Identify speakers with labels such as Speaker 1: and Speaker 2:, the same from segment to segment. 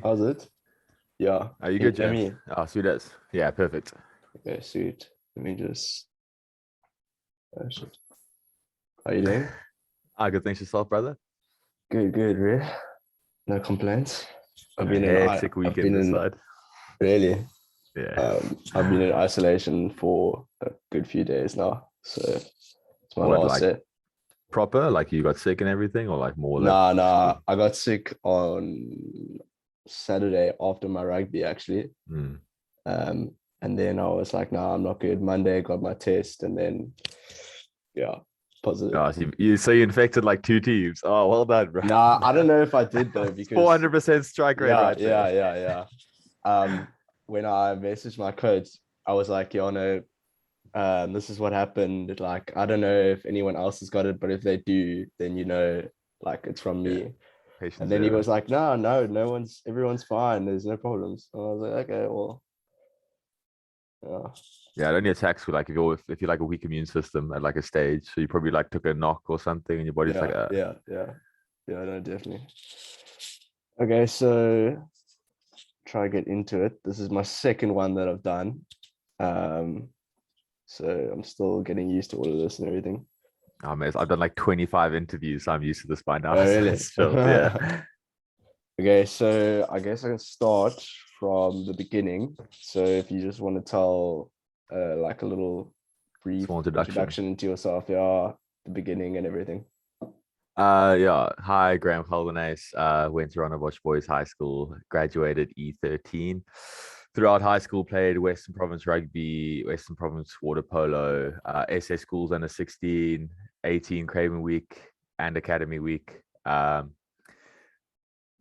Speaker 1: How's it? Yeah.
Speaker 2: Are you
Speaker 1: Can you
Speaker 2: good,
Speaker 1: hear
Speaker 2: James?
Speaker 1: me?
Speaker 2: Oh, sweet as. Yeah, perfect.
Speaker 1: Okay, sweet. Let me just. Oh, shit. How you doing?
Speaker 2: Good. Thanks yourself, brother.
Speaker 1: Good, good, really. No complaints. I've
Speaker 2: A
Speaker 1: been in I
Speaker 2: hectic
Speaker 1: I've
Speaker 2: weekend
Speaker 1: been
Speaker 2: this
Speaker 1: in
Speaker 2: side.
Speaker 1: really
Speaker 2: Yeah.
Speaker 1: I've been in isolation for a good few days now. So it's my
Speaker 2: What,
Speaker 1: last
Speaker 2: like
Speaker 1: set.
Speaker 2: proper? Like you got sick and everything, or like more or less
Speaker 1: Nah, nah.
Speaker 2: just.
Speaker 1: I got sick on Saturday after my rugby actually.
Speaker 2: Mm.
Speaker 1: Um, and then I was like, nah, I'm not good. Monday got my test and then yeah, positive.
Speaker 2: Oh, so you infected like two teams. Oh, well done, bro.
Speaker 1: Nah, I don't know if I did though, because
Speaker 2: 400% strike rate
Speaker 1: yeah,
Speaker 2: right there.
Speaker 1: yeah, yeah, yeah. When I messaged my coach, I was like, yo, no, this is what happened. Like, I don't know if anyone else has got it, but if they do, then like it's from
Speaker 2: Yeah.
Speaker 1: me.
Speaker 2: Patient
Speaker 1: And then he
Speaker 2: zero.
Speaker 1: was like, no, no, everyone's fine. There's no problems. And I was like, okay, well, yeah,
Speaker 2: Yeah, it only attacks with like if you're like a weak immune system at like a stage. So you probably like took a knock or something, and your body's like,
Speaker 1: yeah, yeah, yeah, yeah, no, definitely. Okay, so try to get into it. This is my second one that I've done. Um, so I'm still getting used to all of this and everything.
Speaker 2: oh man, I've done like 25 interviews, so I'm used to this by now.
Speaker 1: Oh,
Speaker 2: So
Speaker 1: really?
Speaker 2: it's chill. Yeah.
Speaker 1: Okay, so I guess I can start from the beginning. So if you just want to tell like a little brief
Speaker 2: Small introduction.
Speaker 1: introduction into yourself, yeah, the beginning and everything.
Speaker 2: Yeah. Hi, Graham Geldenhuys. Went to Bosch Boys High School, graduated E13. Throughout high school, played Western Province rugby, Western Province water polo, SA schools under 16, 18 Craven week and Academy week.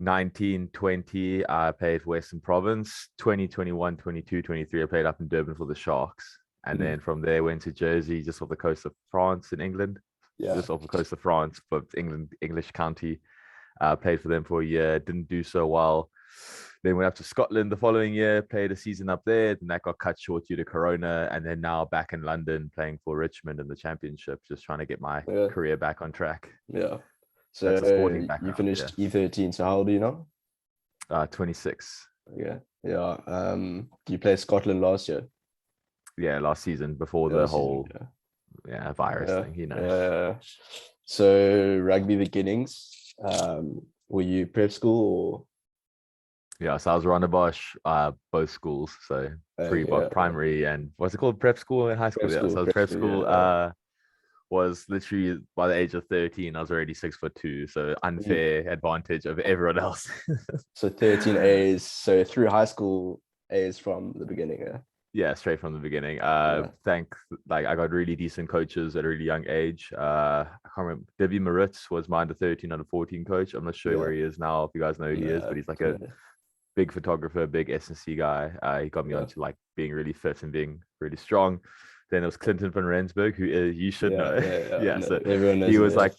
Speaker 2: 19, 20, I played for Western Province. 2021, 22, 23, I played up in Durban for the Sharks. And
Speaker 1: Mhm.
Speaker 2: then from there, went to Jersey, just off the coast of France in England,
Speaker 1: Yeah.
Speaker 2: just off the coast of France, but English county. Played for them for a year, didn't do so well. Then went up to Scotland the following year, played a season up there. Then that got cut short due to Corona. And then now back in London playing for Richmond in the championship, just trying to get my
Speaker 1: Yeah.
Speaker 2: career back on track.
Speaker 1: Yeah.
Speaker 2: That's a sporting
Speaker 1: So you
Speaker 2: background. Yeah.
Speaker 1: finished E13. So how old are you now?
Speaker 2: 26.
Speaker 1: Yeah. Yeah. You played Scotland last year.
Speaker 2: Yeah, last season before
Speaker 1: Yeah,
Speaker 2: the
Speaker 1: last season.
Speaker 2: whole
Speaker 1: Yeah.
Speaker 2: virus
Speaker 1: Yeah.
Speaker 2: thing.
Speaker 1: Yeah. So rugby beginnings. Were you prep school
Speaker 2: Yeah, so I was around Bosch, both schools, so
Speaker 1: or yeah, yeah.
Speaker 2: primary and what's it called, prep school and high school. Yeah, so I was
Speaker 1: Prep
Speaker 2: prep
Speaker 1: school,
Speaker 2: school.
Speaker 1: yeah.
Speaker 2: Was literally by the age of 13, I was already 6'2", so
Speaker 1: Mhm.
Speaker 2: unfair advantage of everyone else.
Speaker 1: So 13 A's. So through high school A's from the beginning, yeah.
Speaker 2: Yeah, straight from the beginning.
Speaker 1: Yeah.
Speaker 2: Like I got really decent coaches at a really young age. I can't remember. Debbie Maritz was my under 13, under 14 coach. I'm not sure
Speaker 1: Yeah.
Speaker 2: where he is now, if you guys know who he is, but
Speaker 1: No,
Speaker 2: he's like a
Speaker 1: no.
Speaker 2: big photographer, big S&C guy. He got me
Speaker 1: Yeah.
Speaker 2: onto like being really fit and being really strong. Then there was Clinton van Rensburg, who you should
Speaker 1: Yeah,
Speaker 2: know.
Speaker 1: yeah, yeah.
Speaker 2: Yeah,
Speaker 1: No,
Speaker 2: so
Speaker 1: everyone
Speaker 2: he
Speaker 1: knows it,
Speaker 2: was
Speaker 1: yeah.
Speaker 2: like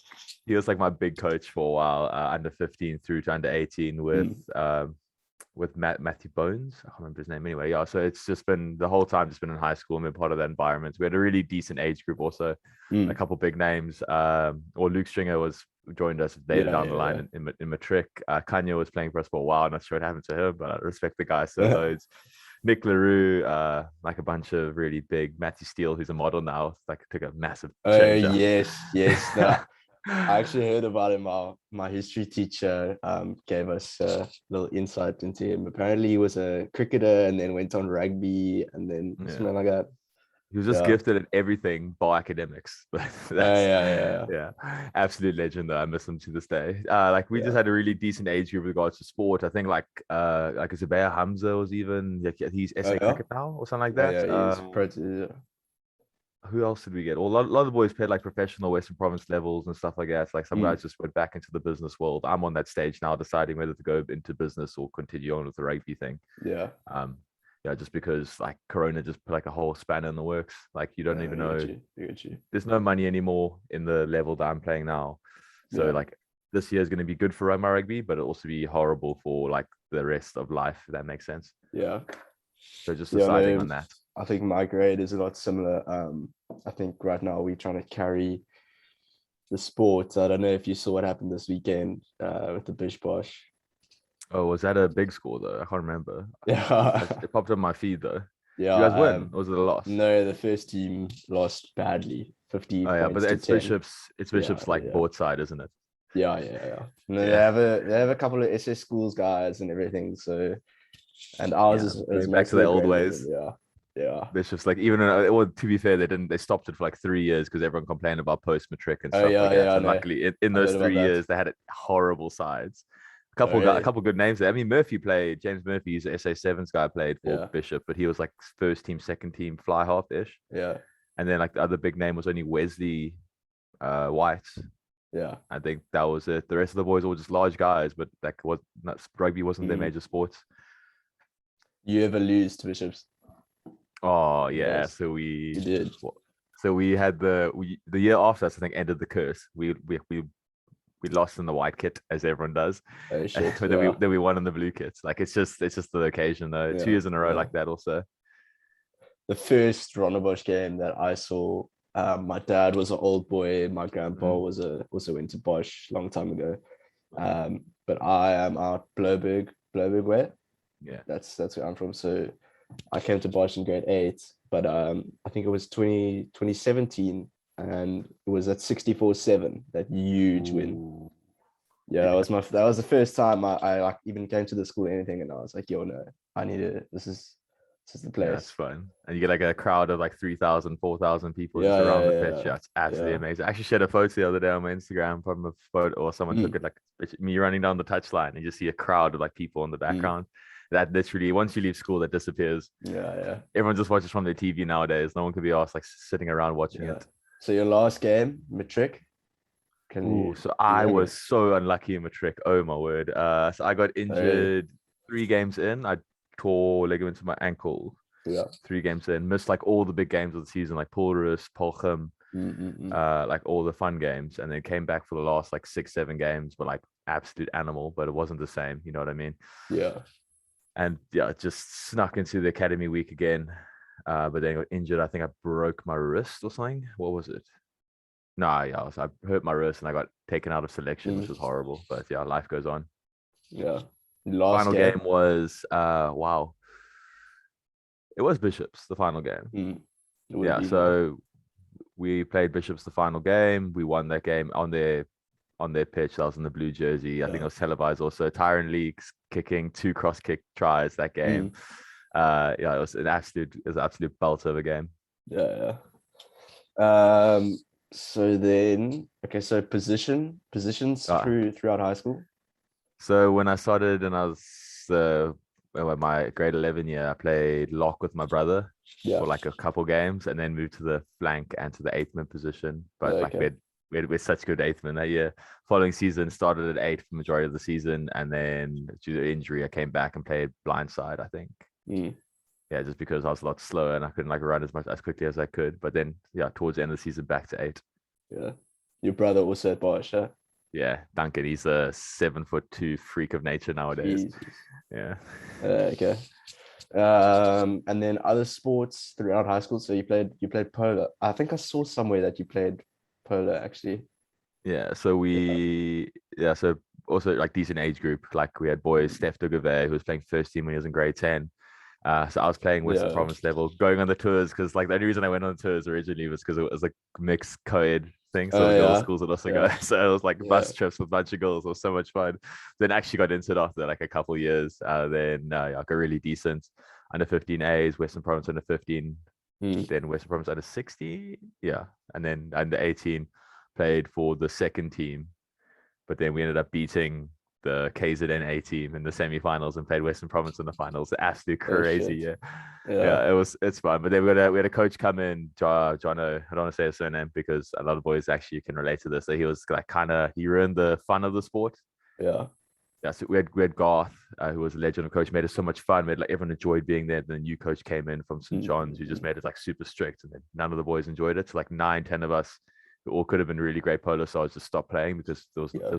Speaker 2: he was like my big coach for a while, under 15 through to under 18
Speaker 1: Mm.
Speaker 2: with Matthew Bones. I can't remember his name anyway. Yeah, so it's just been the whole time just been in high school and been part of that environment. We had a really decent age group also, a
Speaker 1: Mm.
Speaker 2: couple big names. Or Luke Stringer was joined us later
Speaker 1: Yeah,
Speaker 2: down the
Speaker 1: yeah, yeah.
Speaker 2: line in Matric. Kanye was playing for us for a while. Not sure what happened to him, but I respect the guy so loads. Nick LaRue, like a bunch of really big. Matthew Steele, who's a model now, like took a massive
Speaker 1: Oh
Speaker 2: change up.
Speaker 1: yes, yes. No, I actually heard about him. My history teacher gave us a little insight into him. Apparently, he was a cricketer and then went on rugby and then
Speaker 2: Yeah.
Speaker 1: something like that.
Speaker 2: He was just
Speaker 1: Yeah.
Speaker 2: gifted at everything bar academics. But that's
Speaker 1: Yeah, yeah,
Speaker 2: yeah, absolute legend though. I miss him to this day. Like we just
Speaker 1: yeah,
Speaker 2: had a really decent age group with regards to sport. I think like Zubair Hamza was even like he's
Speaker 1: yeah. Oh
Speaker 2: SA
Speaker 1: yeah.
Speaker 2: cricket now or something like
Speaker 1: Oh
Speaker 2: that.
Speaker 1: yeah, he's pro. Yeah.
Speaker 2: Who else did we get? Well, a lot of the boys played like professional Western Province levels and stuff like that. Like some
Speaker 1: Mm.
Speaker 2: guys just went back into the business world. I'm on that stage now, deciding whether to go into business or continue on with the rugby thing.
Speaker 1: Yeah.
Speaker 2: Um, yeah, just because like Corona just put like a whole spanner in the works. Like you don't
Speaker 1: I
Speaker 2: even
Speaker 1: get
Speaker 2: know,
Speaker 1: you. I get you.
Speaker 2: there's no money anymore in the level that I'm playing now. So
Speaker 1: Yeah.
Speaker 2: like this year is going to be good for my rugby, but it'll also be horrible for like the rest of life, if that makes sense.
Speaker 1: Yeah.
Speaker 2: So just
Speaker 1: Yeah.
Speaker 2: deciding
Speaker 1: No,
Speaker 2: on that.
Speaker 1: I think my grade is a lot similar. I think right now we're trying to carry the sports. I don't know if you saw what happened this weekend with the bish bosh.
Speaker 2: Oh, was that a big score though? I can't remember.
Speaker 1: Yeah,
Speaker 2: It popped up on my feed though.
Speaker 1: yeah.
Speaker 2: You guys win, or was it a loss?
Speaker 1: No, the first team lost badly, 50
Speaker 2: Oh yeah, but
Speaker 1: points to
Speaker 2: it's
Speaker 1: 10.
Speaker 2: Bishop's like
Speaker 1: Yeah,
Speaker 2: board side, isn't it?
Speaker 1: yeah. No,
Speaker 2: Yeah,
Speaker 1: they have a couple of SS schools guys and everything. So, and ours
Speaker 2: yeah.
Speaker 1: is
Speaker 2: Going back to
Speaker 1: mostly
Speaker 2: the
Speaker 1: a
Speaker 2: old
Speaker 1: grade 11.
Speaker 2: ways.
Speaker 1: Yeah.
Speaker 2: Bishop's like even well, to be fair, they stopped it for like 3 years because everyone complained about post matric and
Speaker 1: Oh
Speaker 2: stuff like that.
Speaker 1: yeah.
Speaker 2: And
Speaker 1: No,
Speaker 2: luckily, in
Speaker 1: I
Speaker 2: those
Speaker 1: heard about
Speaker 2: three
Speaker 1: that.
Speaker 2: years, they had horrible sides.
Speaker 1: Oh
Speaker 2: A
Speaker 1: really?
Speaker 2: couple good names there. I mean, Murphy played. James Murphy, he's SA sevens guy, played for
Speaker 1: Yeah,
Speaker 2: Bishop, but he was like first team, second team, fly half ish.
Speaker 1: yeah,
Speaker 2: And then like the other big name was only Wesley White.
Speaker 1: yeah.
Speaker 2: I think that was it. The rest of the boys were just large guys, but rugby wasn't their
Speaker 1: Mm.
Speaker 2: major sports.
Speaker 1: You ever lose to Bishops?
Speaker 2: Oh yeah,
Speaker 1: Yes, you did.
Speaker 2: so we had the year after us, I think, ended the curse. We lost in the white kit as everyone does,
Speaker 1: Oh shit.
Speaker 2: but
Speaker 1: Yeah,
Speaker 2: then we won in the blue kits. Like it's just the occasion though. Two
Speaker 1: yeah,
Speaker 2: years in a row
Speaker 1: yeah.
Speaker 2: like that also.
Speaker 1: The first Rondebosch game that I saw, my dad was an old boy. My grandpa
Speaker 2: Mm,
Speaker 1: was also into Bosch long time ago. But I am out Bloberg way.
Speaker 2: yeah.
Speaker 1: That's where I'm from. So I came to Bosch in grade 8, but I think it was 2017, and it was at 64-7, that huge win.
Speaker 2: Ooh,
Speaker 1: Yeah,
Speaker 2: yeah.
Speaker 1: that was the first time I like even came to the school or anything, and I was like, yo, no, I need it. This is the
Speaker 2: Yeah, it's
Speaker 1: place.
Speaker 2: fun. And you get like a crowd of like 3,000, 4,000 people just
Speaker 1: Yeah,
Speaker 2: around the pitch. Yeah, it's absolutely
Speaker 1: yeah.
Speaker 2: amazing. I actually shared a photo the other day on my Instagram from a photo, or someone took
Speaker 1: Mm,
Speaker 2: it, like it's me running down the touchline and you just see a crowd of like people in the
Speaker 1: mm.
Speaker 2: background. That literally, once you leave school, that disappears.
Speaker 1: Yeah.
Speaker 2: Everyone just watches from their TV nowadays. No one could be asked like sitting around watching
Speaker 1: Yeah.
Speaker 2: it.
Speaker 1: So your last game, matric,
Speaker 2: Ooh, so
Speaker 1: can you
Speaker 2: I was
Speaker 1: remember?
Speaker 2: so unlucky in matric. Oh my word. So I got
Speaker 1: Oh, really?
Speaker 2: injured 3 games in. I tore ligaments in my ankle
Speaker 1: Yeah.
Speaker 2: 3 games in. Missed like all the big games of the season, like Paulrus, Polcham,
Speaker 1: Mm.
Speaker 2: like all the fun games, and then came back for the last like 6, 7 games, but like absolute animal. But it wasn't the same. You know what I mean?
Speaker 1: Yeah.
Speaker 2: And yeah, just snuck into the academy week again. But then got injured. I think I broke my wrist or something. What was it? No, yeah, I hurt my wrist and I got taken out of selection, which
Speaker 1: Mm.
Speaker 2: was horrible. But yeah, life goes on.
Speaker 1: Yeah. Last
Speaker 2: Final
Speaker 1: game.
Speaker 2: game was wow. It was Bishops, the final game.
Speaker 1: Mm. It would have
Speaker 2: Yeah,
Speaker 1: been, yeah.
Speaker 2: so we played Bishops the final game. We won that game on their pitch. I was in the blue jersey. I think it
Speaker 1: Yeah.
Speaker 2: was televised also. Tyron Leaks kicking 2 cross kick tries that game.
Speaker 1: Mm.
Speaker 2: Yeah, it was an absolute belt of a game.
Speaker 1: Yeah. So then, okay, so positions
Speaker 2: Uh,
Speaker 1: throughout high school.
Speaker 2: So when I started and I was my grade 11 year, I played lock with my brother
Speaker 1: Yeah.
Speaker 2: for like a couple games and then moved to the flank and to the eighth man position. But like
Speaker 1: Okay.
Speaker 2: we had such good eighth men that year. Following season started at eight for the majority of the season, and then due to injury, I came back and played blindside, I think.
Speaker 1: Mm.
Speaker 2: Yeah, just because I was a lot slower and I couldn't like run as quickly as I could. But then yeah, towards the end of the season back to eight.
Speaker 1: Yeah. Your brother also at Bosch, huh?
Speaker 2: Yeah, Duncan, he's a 7'2" freak of nature nowadays.
Speaker 1: Jesus.
Speaker 2: Yeah.
Speaker 1: Okay. And then other sports throughout high school. So you played polo. I think I saw somewhere that you played polo actually.
Speaker 2: Yeah, so
Speaker 1: Yeah.
Speaker 2: so also like decent age group. Like we had boys,
Speaker 1: Mm.
Speaker 2: Steph Dugave, who was playing first team when he was in grade 10. So I was playing Western
Speaker 1: Yeah.
Speaker 2: Province level, going on the tours because like the only reason I went on the tours originally was because it was like mixed co-ed thing. So
Speaker 1: Oh
Speaker 2: the girls'
Speaker 1: yeah.
Speaker 2: schools would also go.
Speaker 1: Yeah.
Speaker 2: So it was like
Speaker 1: Yeah.
Speaker 2: bus trips with a bunch of girls. It was so much fun. Then actually got into it after like a couple of years. Then I got really decent under 15 A's, Western Province under 15,
Speaker 1: Mm.
Speaker 2: then Western Province under 60. Yeah. And then under 18 played for the second team, but then we ended up beating the KZN A team in the semifinals and played Western Province in the finals. Absolutely
Speaker 1: Oh
Speaker 2: crazy,
Speaker 1: shit.
Speaker 2: yeah,
Speaker 1: Yeah.
Speaker 2: yeah. It's fun. But then we had a coach come in, Jono. I don't want to say his surname because a lot of boys actually can relate to this. So he was like he ruined the fun of the sport.
Speaker 1: Yeah.
Speaker 2: Yeah, so we had Garth, who was a legendary coach, made it so much fun. Made like everyone enjoyed being there. Then the new coach came in from St. John's, who just
Speaker 1: Mm.
Speaker 2: made it like super strict, and then none of the boys enjoyed it. So like 9, 10 of us, who all could have been really great polo stars, just stopped playing because
Speaker 1: Yeah.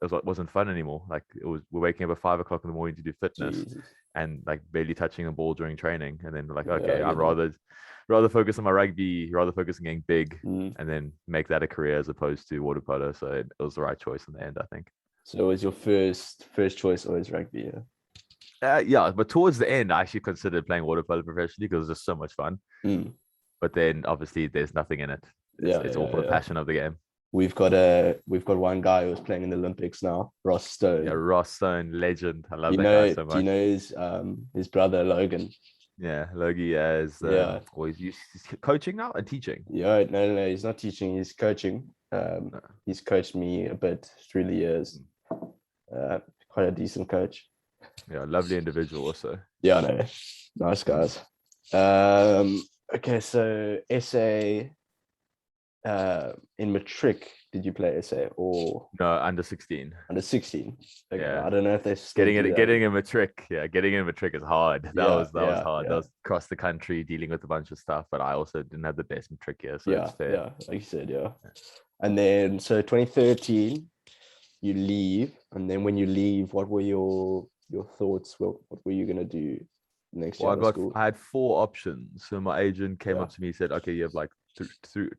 Speaker 2: it wasn't fun anymore. Like we're waking up at 5 o'clock in the morning to do fitness,
Speaker 1: Jesus.
Speaker 2: and like barely touching a ball during training. And then we're like,
Speaker 1: Yeah,
Speaker 2: okay,
Speaker 1: I
Speaker 2: I'd
Speaker 1: get that.
Speaker 2: rather focus on my rugby, rather focus on getting big,
Speaker 1: Mm.
Speaker 2: and then make that a career as opposed to water polo. So it was the right choice in the end, I think.
Speaker 1: So was your first choice always rugby? Yeah.
Speaker 2: Yeah, but towards the end, I actually considered playing water polo professionally because it was just so much fun.
Speaker 1: Mm.
Speaker 2: But then obviously there's nothing in it.
Speaker 1: Yeah,
Speaker 2: It's all for the
Speaker 1: yeah.
Speaker 2: passion of the game.
Speaker 1: We've got one guy who's playing in the Olympics now, Ross
Speaker 2: Yeah,
Speaker 1: Stone.
Speaker 2: Ross Stone, legend. I love that guy so
Speaker 1: Do you
Speaker 2: much.
Speaker 1: know his brother Logan?
Speaker 2: Yeah, Logie is
Speaker 1: Yeah,
Speaker 2: always he's coaching now and teaching.
Speaker 1: yeah. No. He's not teaching. He's coaching.
Speaker 2: No.
Speaker 1: He's coached me a bit through the years. Quite a decent coach.
Speaker 2: Yeah, lovely individual also.
Speaker 1: Yeah, no, nice guys. Okay, so SA in matric, did you play SA or
Speaker 2: No, under 16.
Speaker 1: under 16? Okay,
Speaker 2: Yeah.
Speaker 1: I don't know if they still do that.
Speaker 2: Getting a matric. Yeah, getting a matric is hard. That
Speaker 1: Yeah,
Speaker 2: was
Speaker 1: yeah,
Speaker 2: hard.
Speaker 1: yeah.
Speaker 2: That was across the country dealing with a bunch of stuff, but I also didn't have the best matric here, so
Speaker 1: Yeah,
Speaker 2: it's fair.
Speaker 1: yeah, like you said, yeah. And then so 2013, you leave, and then when you leave, what were your thoughts? What were you gonna do next year
Speaker 2: Well,
Speaker 1: out of school?
Speaker 2: I had 4 options. So my agent came
Speaker 1: Yeah.
Speaker 2: up to me and said, okay, you have like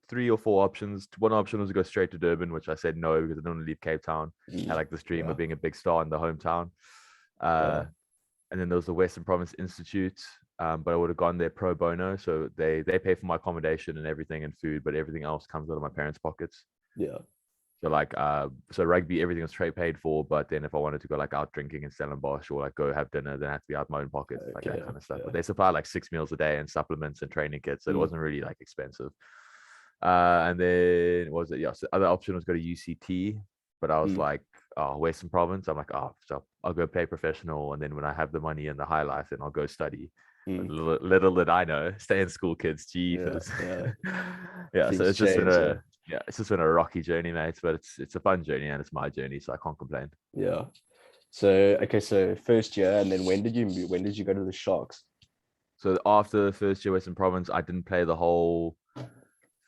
Speaker 2: 3 or 4 options. One option was to go straight to Durban, which I said no because I don't want to leave Cape Town. I had like this dream
Speaker 1: Yeah.
Speaker 2: of being a big star in the hometown. And then there was the Western Province Institute, but I would have gone there pro bono. So they pay for my accommodation and everything and food, but everything else comes out of my parents' pockets.
Speaker 1: Yeah.
Speaker 2: So like so rugby, everything was trade paid for, but then if I wanted to go like out drinking in Stellenbosch or like go have dinner, then I had to be out my own pocket, like that kind of stuff.
Speaker 1: Yeah.
Speaker 2: But they supply like 6 meals a day and supplements and training kits, so it wasn't really like expensive. And then what was it? Yeah, so the other option was go to UCT, but I was like, oh, Western Province. I'm like, oh, so I'll go play professional, and then when I have the money and the high life, then I'll go study. But little did I know, stay in school, kids. Jeepers. Yeah. So it's just been a rocky journey, mate. But it's a fun journey and it's my journey, so I can't complain.
Speaker 1: Yeah. So okay, so first year, and then when did you go to the Sharks?
Speaker 2: So after the first year Western Province, I didn't play the whole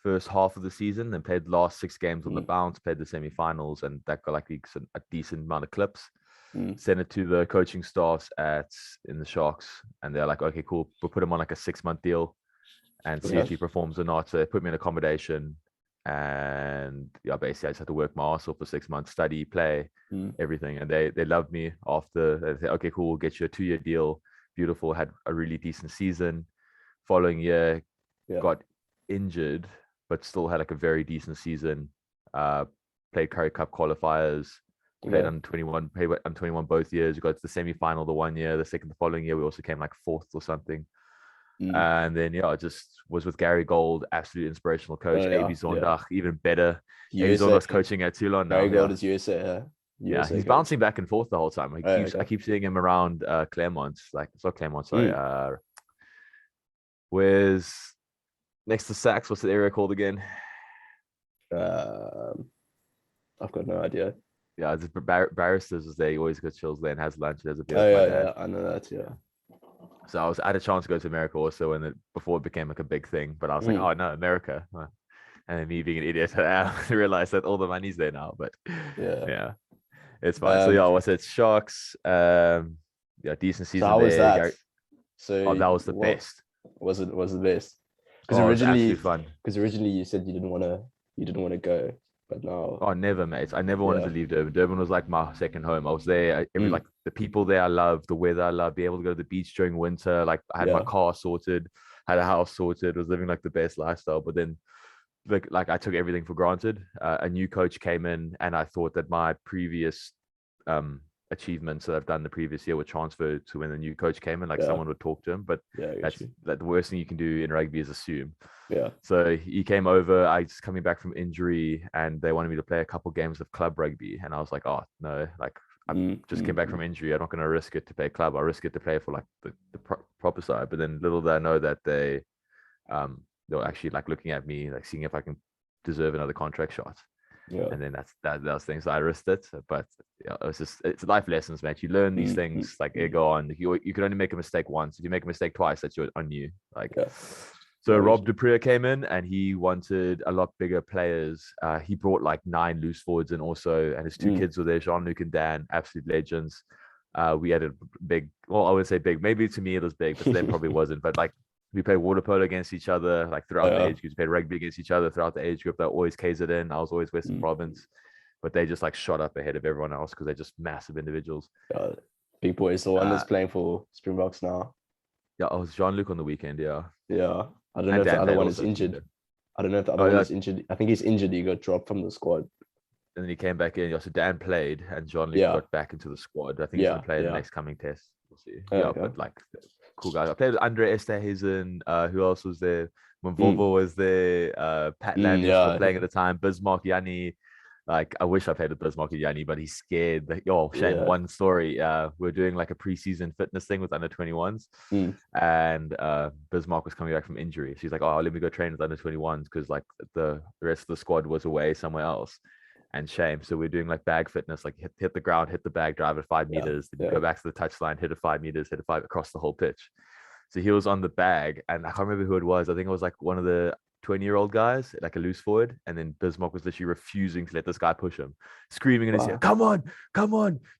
Speaker 2: first half of the season. Then played the last 6 games on the bounce, played the semi-finals, and that got like a decent amount of clips. Sent it to the coaching staffs in the Sharks, and they're like, okay, cool, we'll put him on like a 6-month deal and see if he performs or not. So they put me in accommodation, and yeah, basically I just had to work my ass off for 6 months, study, play, everything. And they loved me after. They said, okay, cool, we'll get you a 2-year deal. Beautiful. Had a really decent season. Following year, got injured, but still had like a very decent season. Played Currie Cup qualifiers. Played under 21, played under 21 both years. We got to the semi-final the one year. The following year, we also came like 4th or something. And then I just was with Gary Gold, absolute inspirational coach. AB Zondag, even better. AB Zondag's coaching at Toulon now.
Speaker 1: Gary Gold is USA.
Speaker 2: Yeah, he's bouncing back and forth the whole time. I keep seeing him around Claremont. Like it's not Claremont, sorry. Where's next to Saks? What's the area called again?
Speaker 1: I've got no idea.
Speaker 2: Yeah, it's barristers is there. He always goes chills there and has lunch. There's a bit.
Speaker 1: Yeah, I know that. Yeah.
Speaker 2: So I had a chance to go to America also, before it became like a big thing. But I was like, oh no, America. And then me being an idiot, I realized that all the money's there now. But yeah, it's fine. So yeah, what's it? Sharks. Yeah, decent season. So
Speaker 1: how was that?
Speaker 2: Gary... So that was the best.
Speaker 1: Was the best? Because originally you said you didn't want to go. But no.
Speaker 2: Oh, never, mate. I never wanted to leave Durban. Durban was like my second home. I was there. Like the people there, I love the weather. I love being able to go to the beach during winter. Like I had my car sorted, had a house sorted. Was living like the best lifestyle. But then, like I took everything for granted. A new coach came in, and I thought that my previous achievements that I've done the previous year were transferred to when the new coach came in. Like someone would talk to him, but that's like the worst thing you can do in rugby is assume.
Speaker 1: Yeah.
Speaker 2: So he came over. I was coming back from injury, and they wanted me to play a couple games of club rugby, and I was like, oh no, like I just came back from injury. I'm not going to risk it to play club. I'll risk it to play for like the proper side. But then little did I know that they were actually like looking at me, like seeing if I can deserve another contract shot. Yeah. And then those things I risked it. But it's life lessons, man. You learn these things like go on. You can only make a mistake once. If you make a mistake twice, that's on you. Like so Rob Dupree came in and he wanted a lot bigger players. He brought like 9 loose forwards and his 2 kids were there, Jean-Luc and Dan, absolute legends. We had a big, well, I would say big. Maybe to me it was big, but to them probably wasn't. But like we played water polo against each other, like throughout the age groups. We played rugby against each other throughout the age group. They're always KZN. I was always Western Province. but they just like shot up ahead of everyone else because they're just massive individuals.
Speaker 1: Big Boy is the one that's playing for Springboks now.
Speaker 2: Yeah, I was Jean-Luc on the weekend. Yeah.
Speaker 1: Yeah. I don't know if the other one is injured. I don't know if the other one is injured. I think he's injured. He got dropped from the squad.
Speaker 2: And then he came back in. Yeah, so Dan played and Jean-Luc got back into the squad. I think he's going to play in the next coming test. We'll see. But like cool guys. I played with Andre Esterhazen. Who else was there? When Volvo was there, Pat Lamb was still playing at the time. Bismarck Yanni. Like I wish I played with Bismarck Yanni, but he's scared. Shame. One story. We're doing like a preseason fitness thing with under 21s, and Bismarck was coming back from injury. She's like, "Oh, let me go train with under 21s," because like the rest of the squad was away somewhere else. And shame. So we're doing like bag fitness, like hit the ground, hit the bag, drive at 5 meters, then go back to the touchline, hit it 5 meters, hit it 5 across the whole pitch. So he was on the bag, and I can't remember who it was. I think it was like one of the 20-year-old guys, like a loose forward. And then Bismarck was literally refusing to let this guy push him, screaming in his ear, come on,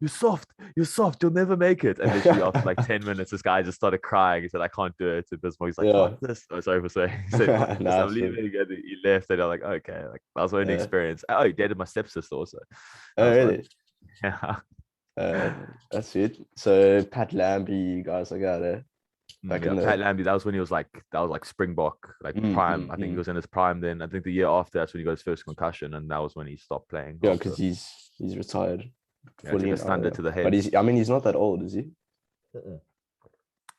Speaker 2: you're soft, you'll never make it. And literally after like 10 minutes, this guy just started crying. He said, I can't do it. And Bismarck's like, fuck this. Oh, sorry for saying. He said, I'm leaving. And he left. And I'm like, okay, like that was my only experience. Oh, he dated my stepsister also.
Speaker 1: Oh, really?
Speaker 2: Yeah.
Speaker 1: That's it. So Pat Lambie, you guys, I got it.
Speaker 2: Pat Lambie, that was when he was like Springbok, like prime. I think he was in his prime then. I think the year after, that's when he got his first concussion, and that was when he stopped playing.
Speaker 1: Yeah, because he's retired.
Speaker 2: Fully a thunder to the head.
Speaker 1: But he's not that old, is he?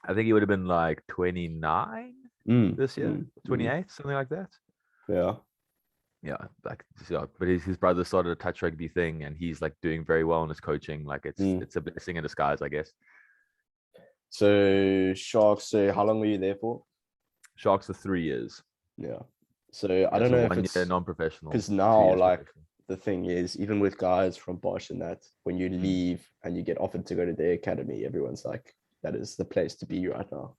Speaker 2: I think he would have been like 29 this year, 28, something like that.
Speaker 1: Yeah.
Speaker 2: But his brother started a touch rugby thing, and he's like doing very well in his coaching. Like it's a blessing in disguise, I guess.
Speaker 1: So Sharks, how long were you there for?
Speaker 2: Sharks for 3 years.
Speaker 1: Yeah. So I don't know if it's
Speaker 2: non-professional.
Speaker 1: Because now, like the thing is, even with guys from Bosch and that, when you leave and you get offered to go to their academy, everyone's like, that is the place to be right now.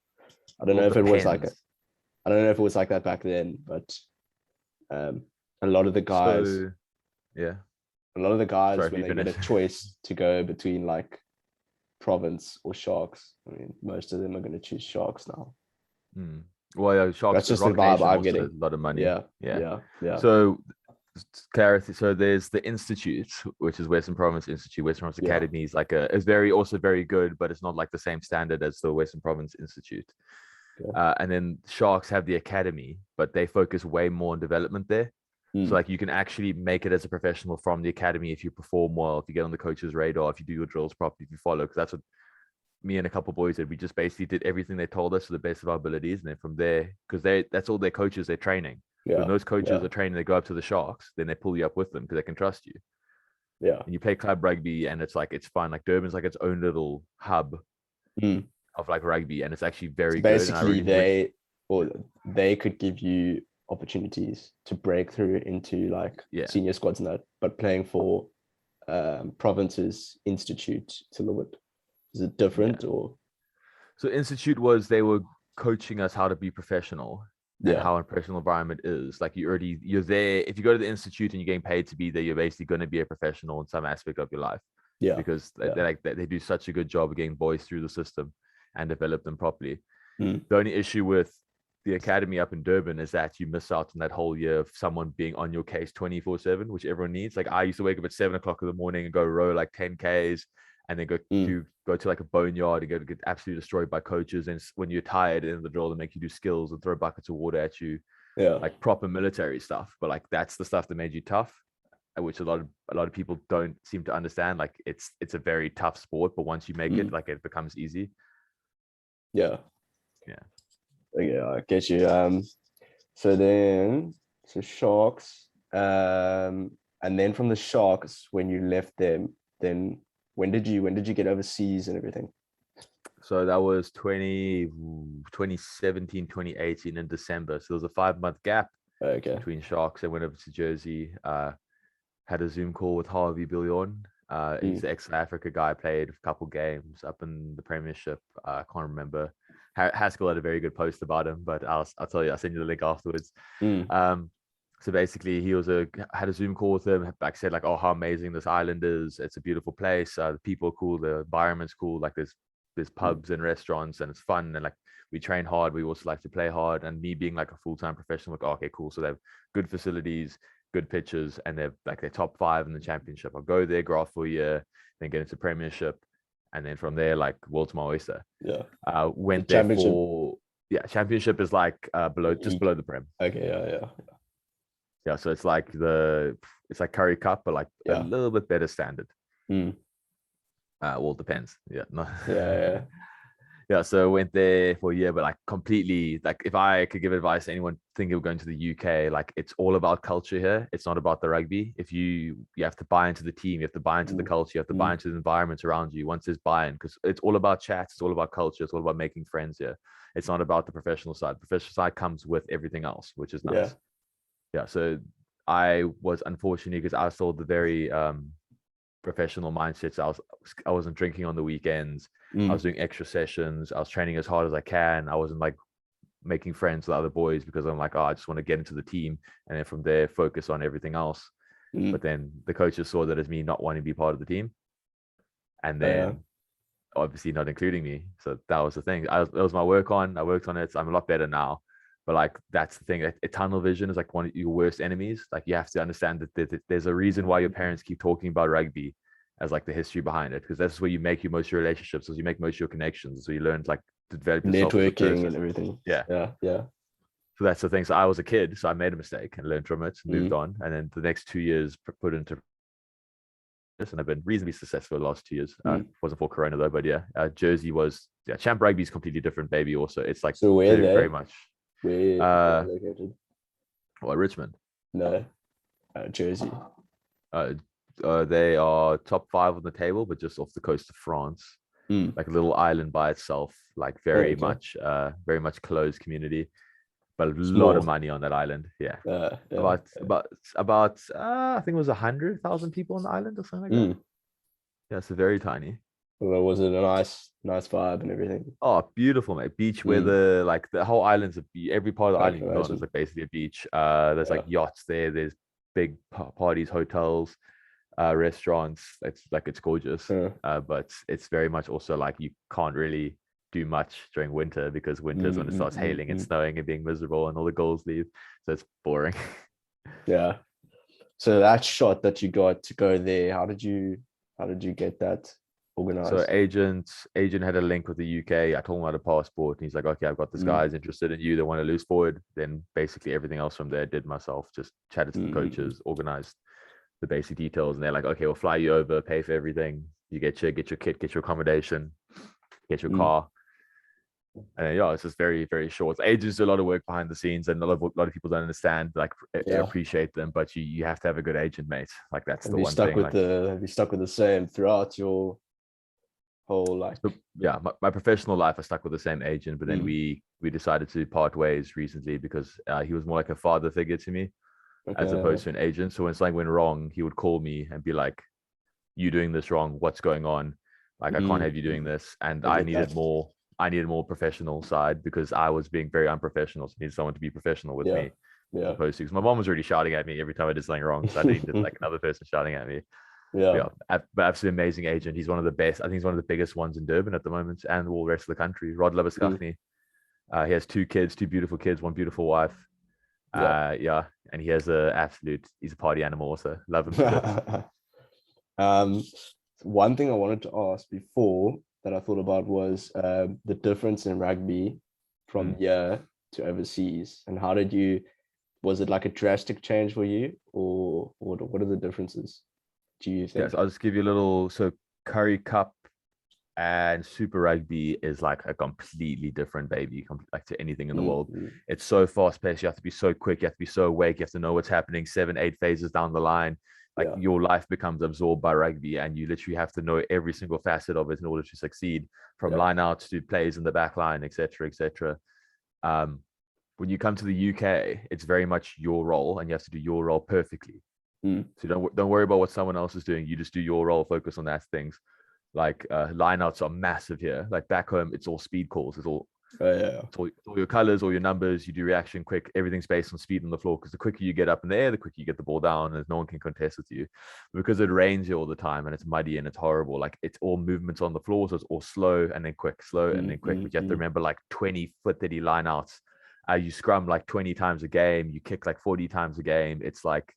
Speaker 1: I don't know if it was like I don't know if it was like that back then, but a lot of the guys, when they get a choice to go between like Province or Sharks, I mean, most of them are going to choose Sharks now.
Speaker 2: Well, Sharks.
Speaker 1: That's just the vibe I'm getting.
Speaker 2: A lot of money.
Speaker 1: Yeah.
Speaker 2: So, clarity. So there's the Institute, which is Western Province Institute. Western Province Academy is like is also very good, but it's not like the same standard as the Western Province Institute. And then Sharks have the academy, but they focus way more on development there. So like you can actually make it as a professional from the academy if you perform well, if you get on the coach's radar, if you do your drills properly, if you follow, because that's what me and a couple of boys did. We just basically did everything they told us to the best of our abilities. And then from there, because that's all their coaches, they're training. When those coaches are training, they go up to the Sharks, then they pull you up with them because they can trust you.
Speaker 1: Yeah.
Speaker 2: And you play club rugby and it's fun. Like Durban's like its own little hub of like rugby, and it's actually very good.
Speaker 1: Basically, they could give you opportunities to break through into like senior squads and that, but playing for Province's Institute, it's a little bit, is it different or?
Speaker 2: So Institute they were coaching us how to be professional and how a professional environment is. Like you're there. If you go to the Institute and you're getting paid to be there, you're basically going to be a professional in some aspect of your life. Yeah, because they do such a good job of getting boys through the system and develop them properly. The only issue with the academy up in Durban is that you miss out on that whole year of someone being on your case 24/7, which everyone needs. Like I used to wake up at 7 o'clock in the morning and go row like 10 Ks and then go to like a boneyard and go to get absolutely destroyed by coaches. And when you're tired in the drill, they make you do skills and throw buckets of water at you, like proper military stuff. But like that's the stuff that made you tough, which a lot of people don't seem to understand. Like it's a very tough sport, but once you make it, like it becomes easy.
Speaker 1: Yeah, I get you. So Sharks, and then from the Sharks, when you left them, then when did you get overseas and everything?
Speaker 2: So that was 2017, 2018 in December. So there was a 5-month gap between Sharks. I went over to Jersey, had a Zoom call with Harvey Billion. He's the ex-South Africa guy, played a couple games up in the Premiership. I can't remember. Haskell had a very good post about him, but I'll tell you, I'll send you the link afterwards. So basically he had a Zoom call with him, like said like, oh, how amazing this island is. It's a beautiful place. The people are cool. The environment's cool. Like there's pubs and restaurants and it's fun. And like we train hard. We also like to play hard. And me being like a full-time professional, like, oh, okay, cool. So they have good facilities, good pitches, and they're like they're top 5 in the championship. I'll go there, graft for a year, then get into premiership, and then from there, like world to my oyster.
Speaker 1: Yeah.
Speaker 2: Went
Speaker 1: The
Speaker 2: there
Speaker 1: championship
Speaker 2: for championship is like just below the prem.
Speaker 1: Okay, yeah.
Speaker 2: Yeah, so it's like Curry Cup, but like a little bit better standard. Well, it depends. Yeah, no.
Speaker 1: Yeah.
Speaker 2: Yeah, so went there for a year, but like completely, like if I could give advice to anyone thinking of going to the UK, like it's all about culture here. It's not about the rugby. If you have to buy into the team, you have to buy into the culture, you have to buy into the environment around you. Once there's buy-in, because it's all about chats, it's all about culture, it's all about making friends here. It's not about the professional side. The professional side comes with everything else, which is nice. Yeah. So I was unfortunate because I was told the very professional mindsets. I wasn't drinking on the weekends. I was doing extra sessions. I was training as hard as I can. I wasn't like making friends with other boys because I'm like, I just want to get into the team, and then from there focus on everything else. But then the coaches saw that as me not wanting to be part of the team, and then obviously not including me. So that was the thing. That was my work on. I worked on it. So I'm a lot better now. But like that's the thing. Tunnel vision is like one of your worst enemies. Like you have to understand that there's a reason why your parents keep talking about rugby as like the history behind it, because that's where you make most of your relationships, as you make most of your connections, so you learn like to develop yourself
Speaker 1: networking and everything. Yeah.
Speaker 2: So that's the thing. So I was a kid, so I made a mistake and learned from it, moved on, and then the next 2 years put into this, and I've been reasonably successful the last 2 years. Wasn't for Corona though, but Jersey was Champ Rugby is completely different, baby. Also, it's like
Speaker 1: so where they
Speaker 2: very much
Speaker 1: where located?
Speaker 2: Richmond.
Speaker 1: No, Jersey.
Speaker 2: They are top 5 on the table, but just off the coast of France, like a little island by itself, like very much closed community, but a lot of money on that island. About I think it was 100,000 people on the island or something like that. Yeah, it's very tiny.
Speaker 1: Well, was it a nice vibe and everything?
Speaker 2: Oh, beautiful, mate. Beach weather, like the whole island's every part of the island you go on is like basically a beach. There's like yachts there. There's big parties, hotels, restaurants. It's gorgeous. But it's very much also like you can't really do much during winter, because winter's when it starts hailing and snowing and being miserable and all the girls leave. So it's boring.
Speaker 1: Yeah. So that shot that you got to go there, how did you get that organized?
Speaker 2: So agent had a link with the UK. I told him about a passport, and he's like, okay, I've got this guy's interested in you. They want to loose forward. Then basically everything else from there did myself. Just chatted to the coaches, organized the basic details, and they're like, okay, we'll fly you over, pay for everything. You get your kit, get your accommodation, get your car. And it's just very, very short. Agents do a lot of work behind the scenes, and a lot of people don't understand, like appreciate them. But you have to have a good agent, mate. Like that's the one thing.
Speaker 1: Have you stuck with the same throughout your whole life?
Speaker 2: My professional life, I stuck with the same agent, but then we decided to part ways recently, because he was more like a father figure to me, as opposed to an agent. So when something went wrong, he would call me and be like, "You doing this wrong? What's going on? Like I can't have you doing this." And I needed more professional side, because I was being very unprofessional. So I needed someone to be professional with me. As opposed to, because my mom was already shouting at me every time I did something wrong. So I needed like another person shouting at me. But absolutely amazing agent. He's one of the best. I think he's one of the biggest ones in Durban at the moment, and all the rest of the country. Rod Labuskaghni. He has 2 kids, 2 beautiful kids, 1 beautiful wife. And he has he's a party animal also. Love him.
Speaker 1: One thing I wanted to ask before that I thought about was the difference in rugby from here to overseas, and how was it like a drastic change for you, or what are the differences, do you think?
Speaker 2: Yes, I'll just give you a little. So Curry Cup and Super Rugby is like a completely different baby, like to anything in the world. It's so fast paced. You have to be so quick. You have to be so awake. You have to know what's happening 7-8 phases down the line. Like your life becomes absorbed by rugby, and you literally have to know every single facet of it in order to succeed, from line outs to plays in the back line, etc., etc. When you come to the UK, it's very much your role, and you have to do your role perfectly. So don't worry about what someone else is doing. You just do your role, focus on that things. Like lineouts are massive here. Like back home, it's all speed calls. It's all it's all your colors, all your numbers. You do reaction quick. Everything's based on speed on the floor, because the quicker you get up in the air, the quicker you get the ball down, and no one can contest with you. Because it rains here all the time, and it's muddy and it's horrible. Like it's all movements on the floor, so it's all slow and then quick, slow and then quick. But you have to remember like 20 foot 30 lineouts. You scrum like 20 times a game. You kick like 40 times a game. It's like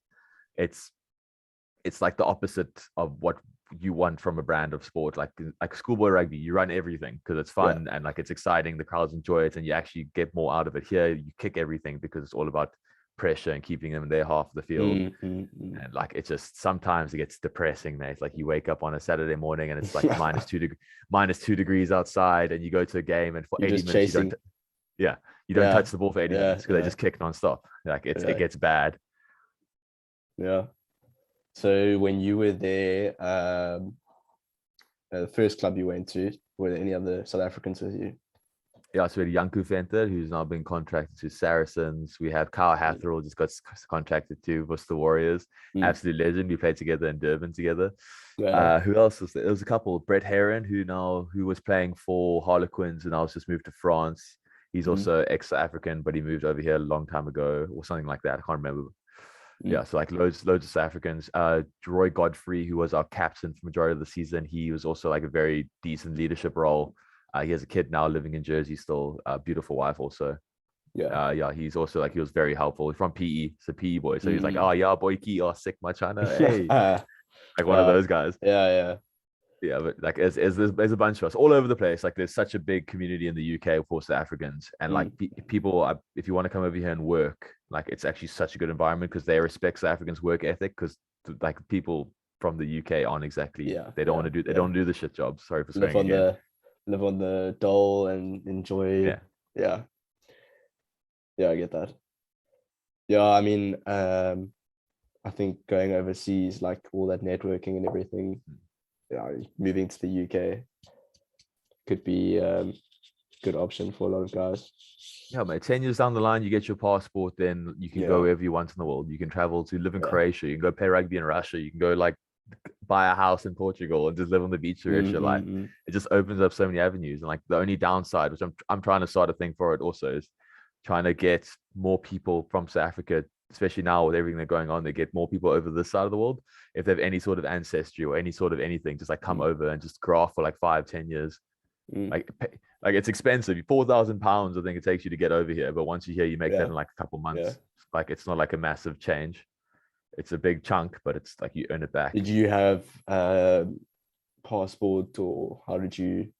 Speaker 2: it's like the opposite of what you want from a brand of sport. Like schoolboy rugby, you run everything because it's fun and like it's exciting, the crowds enjoy it, and you actually get more out of it. Here you kick everything because it's all about pressure and keeping them in their half of the field. And like it just sometimes it gets depressing, mate. Like you wake up on a Saturday morning and it's like -2 degrees outside, and you go to a game and for
Speaker 1: You're
Speaker 2: 80
Speaker 1: just
Speaker 2: minutes
Speaker 1: chasing.
Speaker 2: you don't touch the ball for 80 minutes because they just kick nonstop. Like it gets bad.
Speaker 1: Yeah. So when you were there, the first club you went to, were there any other South Africans with you?
Speaker 2: Yeah, so we had Janku Venter, who's now been contracted to Saracens. We had Kyle Hatherall, just got contracted to Worcester Warriors. Absolute legend. We played together in Durban together. Who else was there? There was a couple. Brett Heron, who was playing for Harlequins and now has just moved to France. He's also ex-African, but he moved over here a long time ago or something like that. I can't remember. Yeah, so like loads of South Africans. Roy Godfrey, who was our captain for majority of the season, he was also like a very decent leadership role. He has a kid now living in Jersey still, a beautiful wife also. Yeah, he's also like, he was very helpful. He's from PE, so PE boy. So he's like, oh yeah, boy, key, oh sick, my China, hey, like one of those guys. Yeah, but like there's a bunch of us all over the place. Like there's such a big community in the UK for South Africans, and like people, if you want to come over here and work, like it's actually such a good environment because they respect South Africans' work ethic. Because like people from the UK aren't exactly, they don't want to do the shit jobs. Sorry for swearing again.
Speaker 1: Live on the dole and enjoy. Yeah, I get that. Yeah, I mean, I think going overseas, like all that networking and everything, moving to the UK could be a good option for a lot of guys.
Speaker 2: Yeah, mate. 10 years down the line, you get your passport, then you can go wherever you want in the world. You can travel to live in Croatia. You can go play rugby in Russia. You can go like buy a house in Portugal and just live on the beach the rest of your life. It just opens up so many avenues. And like the only downside, which I'm trying to start a thing for it also, is trying to get more people from South Africa, especially now with everything that's going on, they get more people over this side of the world. If they have any sort of ancestry or any sort of anything, just like come over and just graft for like 5-10 years. Like it's expensive. £4,000 I think it takes you to get over here, but once you're here you make that in like a couple months. Like it's not like a massive change. It's a big chunk, but it's like you earn it back.
Speaker 1: Did you have passport, or how did you?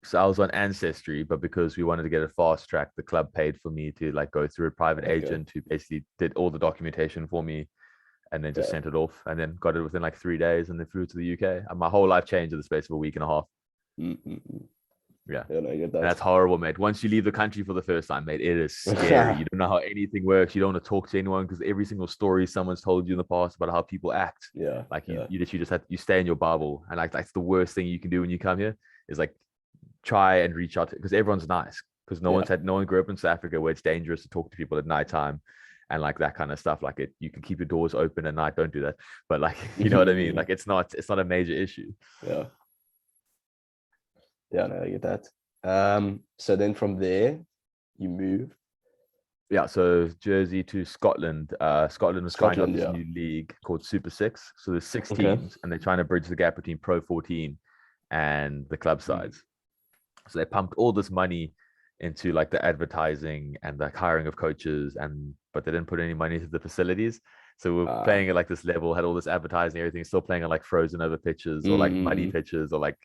Speaker 2: So I was on Ancestry, but because we wanted to get a fast track, the club paid for me to like go through a private agent who basically did all the documentation for me, and then just sent it off, and then got it within like 3 days, and then flew to the UK. And my whole life changed in the space of a week and a half. Yeah,
Speaker 1: no, I get that.
Speaker 2: And that's horrible, mate. Once you leave the country for the first time, mate, it is scary. You don't know how anything works. You don't want to talk to anyone because every single story someone's told you in the past about how people act. Like you literally just you stay in your bubble, and like that's the worst thing you can do when you come here is like try and reach out because everyone's nice, because no one grew up in South Africa where it's dangerous to talk to people at nighttime and like that kind of stuff. Like you can keep your doors open at night. Don't do that. But like, you know what I mean? Like it's not a major issue.
Speaker 1: Yeah, no, I get that. So then from there, you move.
Speaker 2: Yeah, so Jersey to Scotland. Scotland was trying out this new league called Super 6. So there's 6 teams, and they're trying to bridge the gap between Pro 14 and the club sides. So they pumped all this money into like the advertising and the hiring of coaches, but they didn't put any money into the facilities. So we're playing at like this level, had all this advertising, everything, still playing on like frozen over pitches or like muddy pitches or like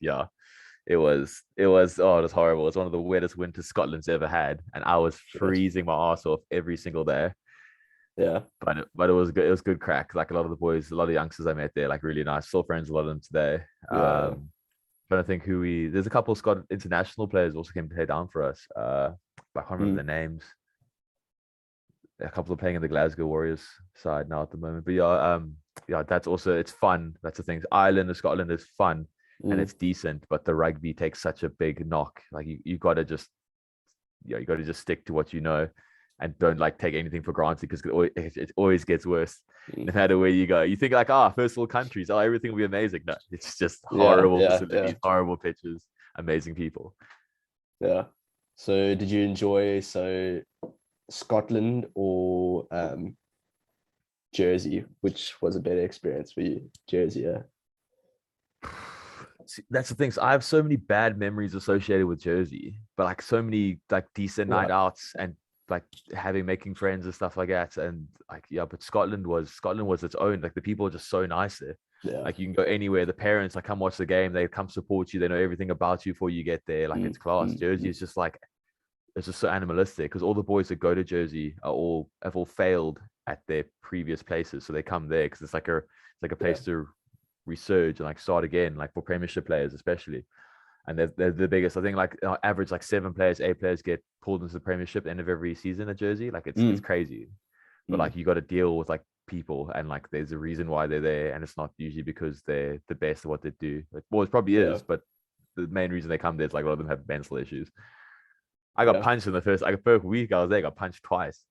Speaker 2: it was horrible. It's one of the wettest winters Scotland's ever had, and I was freezing my ass off every single day. But it was good. It was good crack. Like a lot of the boys, a lot of youngsters I met there, like really nice. Still friends with a lot of them today. Trying to think there's a couple of international players also came to play down for us. But I can't remember their names. A couple are playing in the Glasgow Warriors side now at the moment. But that's also, it's fun. That's the thing. Ireland and Scotland is fun. And it's decent, but the rugby takes such a big knock. Like you gotta just stick to what you know, and don't like take anything for granted, because it always gets worse. No matter where you go, you think like, first world countries, everything will be amazing. No, it's just horrible facilities, horrible pitches, amazing people.
Speaker 1: Yeah. So did you enjoy Scotland or Jersey? Which was a better experience for you? Jersey,
Speaker 2: That's the thing. So I have so many bad memories associated with Jersey, but like so many like decent night outs and like making friends and stuff like that. And like, yeah, but Scotland was its own. Like the people are just so nice there.
Speaker 1: Yeah.
Speaker 2: Like you can go anywhere. The parents like come watch the game. They come support you. They know everything about you before you get there. Like it's class. Jersey is just like, it's just so animalistic because all the boys that go to Jersey have all failed at their previous places, so they come there because it's like a place to resurge and like start again, like for Premiership players especially. And they're the biggest. I think like average like 8 players get pulled into the Premiership at the end of every season at Jersey. Like it's crazy, but like you got to deal with like people, and like there's a reason why they're there, and it's not usually because they're the best at what they do. Well, it probably is, but the main reason they come there is like a lot of them have mental issues. I got punched in the first week I was there. I got punched twice.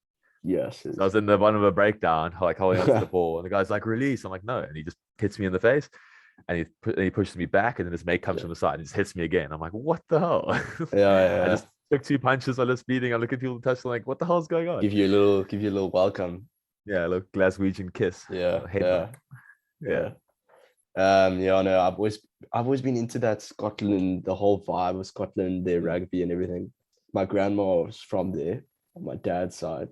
Speaker 1: Yes.
Speaker 2: So I was in the bottom of a breakdown, like holding onto the ball, and the guy's like, "Release." I'm like, "No," and he just hits me in the face, and he pushes me back, and then his mate comes from the side and just hits me again. I'm like, "What the hell?" I just took 2 punches. I was bleeding. I look at people touch, like, "What the hell's going on?"
Speaker 1: Give you a little welcome.
Speaker 2: Yeah, a little Glaswegian kiss.
Speaker 1: Yeah.
Speaker 2: No,
Speaker 1: I've always been into that Scotland, the whole vibe of Scotland, their rugby and everything. My grandma was from there on my dad's side.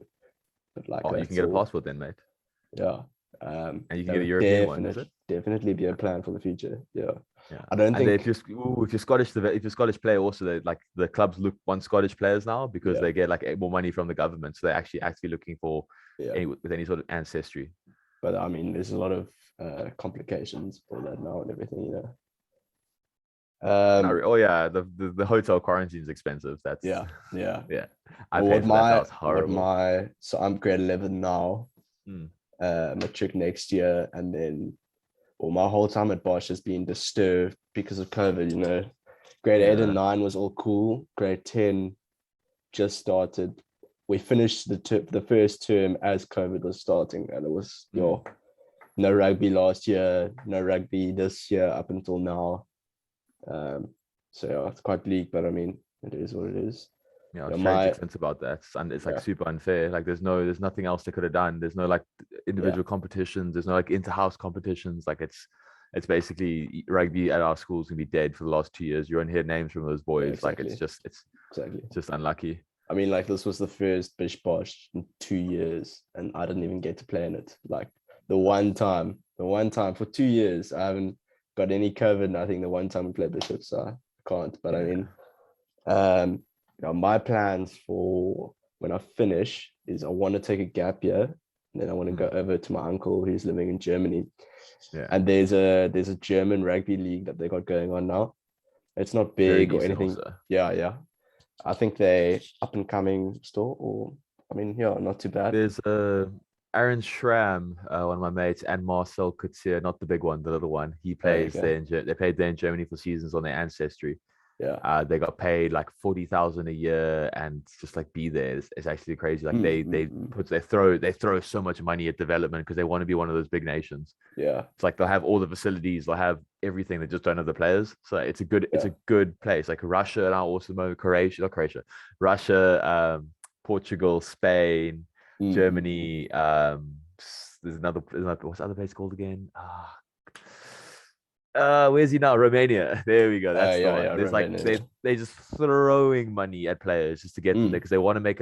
Speaker 1: But like,
Speaker 2: you can get a passport then, mate.
Speaker 1: Yeah.
Speaker 2: And you can get a European one, is it?
Speaker 1: Definitely be a plan for the future. Yeah. I
Speaker 2: don't think if you're Scottish player, also like the clubs want Scottish players now because they get like more money from the government, so they're actually looking for with any sort of ancestry.
Speaker 1: But I mean, there's a lot of complications for that now and everything,
Speaker 2: the hotel quarantine is expensive. That's
Speaker 1: yeah.
Speaker 2: I paid for that. That was horrible.
Speaker 1: So I'm grade 11 now. Matric next year, and then my whole time at Bosch has been disturbed because of COVID. Grade 8 and 9 was all cool. Grade 10 just started. We finished the first term as COVID was starting, and it was no rugby last year, no rugby this year up until now. So it's quite bleak, but I mean, it is what it is.
Speaker 2: Yeah, tragic sense about that, and it's like super unfair. Like there's nothing else they could have done. There's no like individual competitions. There's no like inter-house competitions. Like it's basically rugby at our schools can be dead for the last 2 years. You won't hear names from those boys. Exactly. Like it's just unlucky.
Speaker 1: I mean, like this was the first Bish Bosch in 2 years, and I didn't even get to play in it. Like the one time for 2 years, I haven't got any COVID. Nothing. The one time we played Bishop, so I can't. But I mean, my plans for when I finish is I want to take a gap year, and then I want to go over to my uncle who's living in Germany. Yeah. And there's a German rugby league that they got going on now. It's not big or anything. Also. Yeah. I think they up and coming still, or I mean, not too bad.
Speaker 2: There's Aaron Schramm, one of my mates, and Marcel Couture, not the big one, the little one. He plays there. They played there in Germany for seasons on their ancestry.
Speaker 1: Yeah.
Speaker 2: They got paid like 40,000 a year, and just like be there. It's actually crazy. Like they throw so much money at development because they want to be one of those big nations.
Speaker 1: Yeah.
Speaker 2: It's like they'll have all the facilities, they'll have everything. They just don't have the players. So it's a good place. Like Russia and also Russia, Portugal, Spain, Germany. There's another what's the other place called again? Where's he now? Romania. There we go. That's the one. There's Romania, like they just throwing money at players just to get them there because they want to make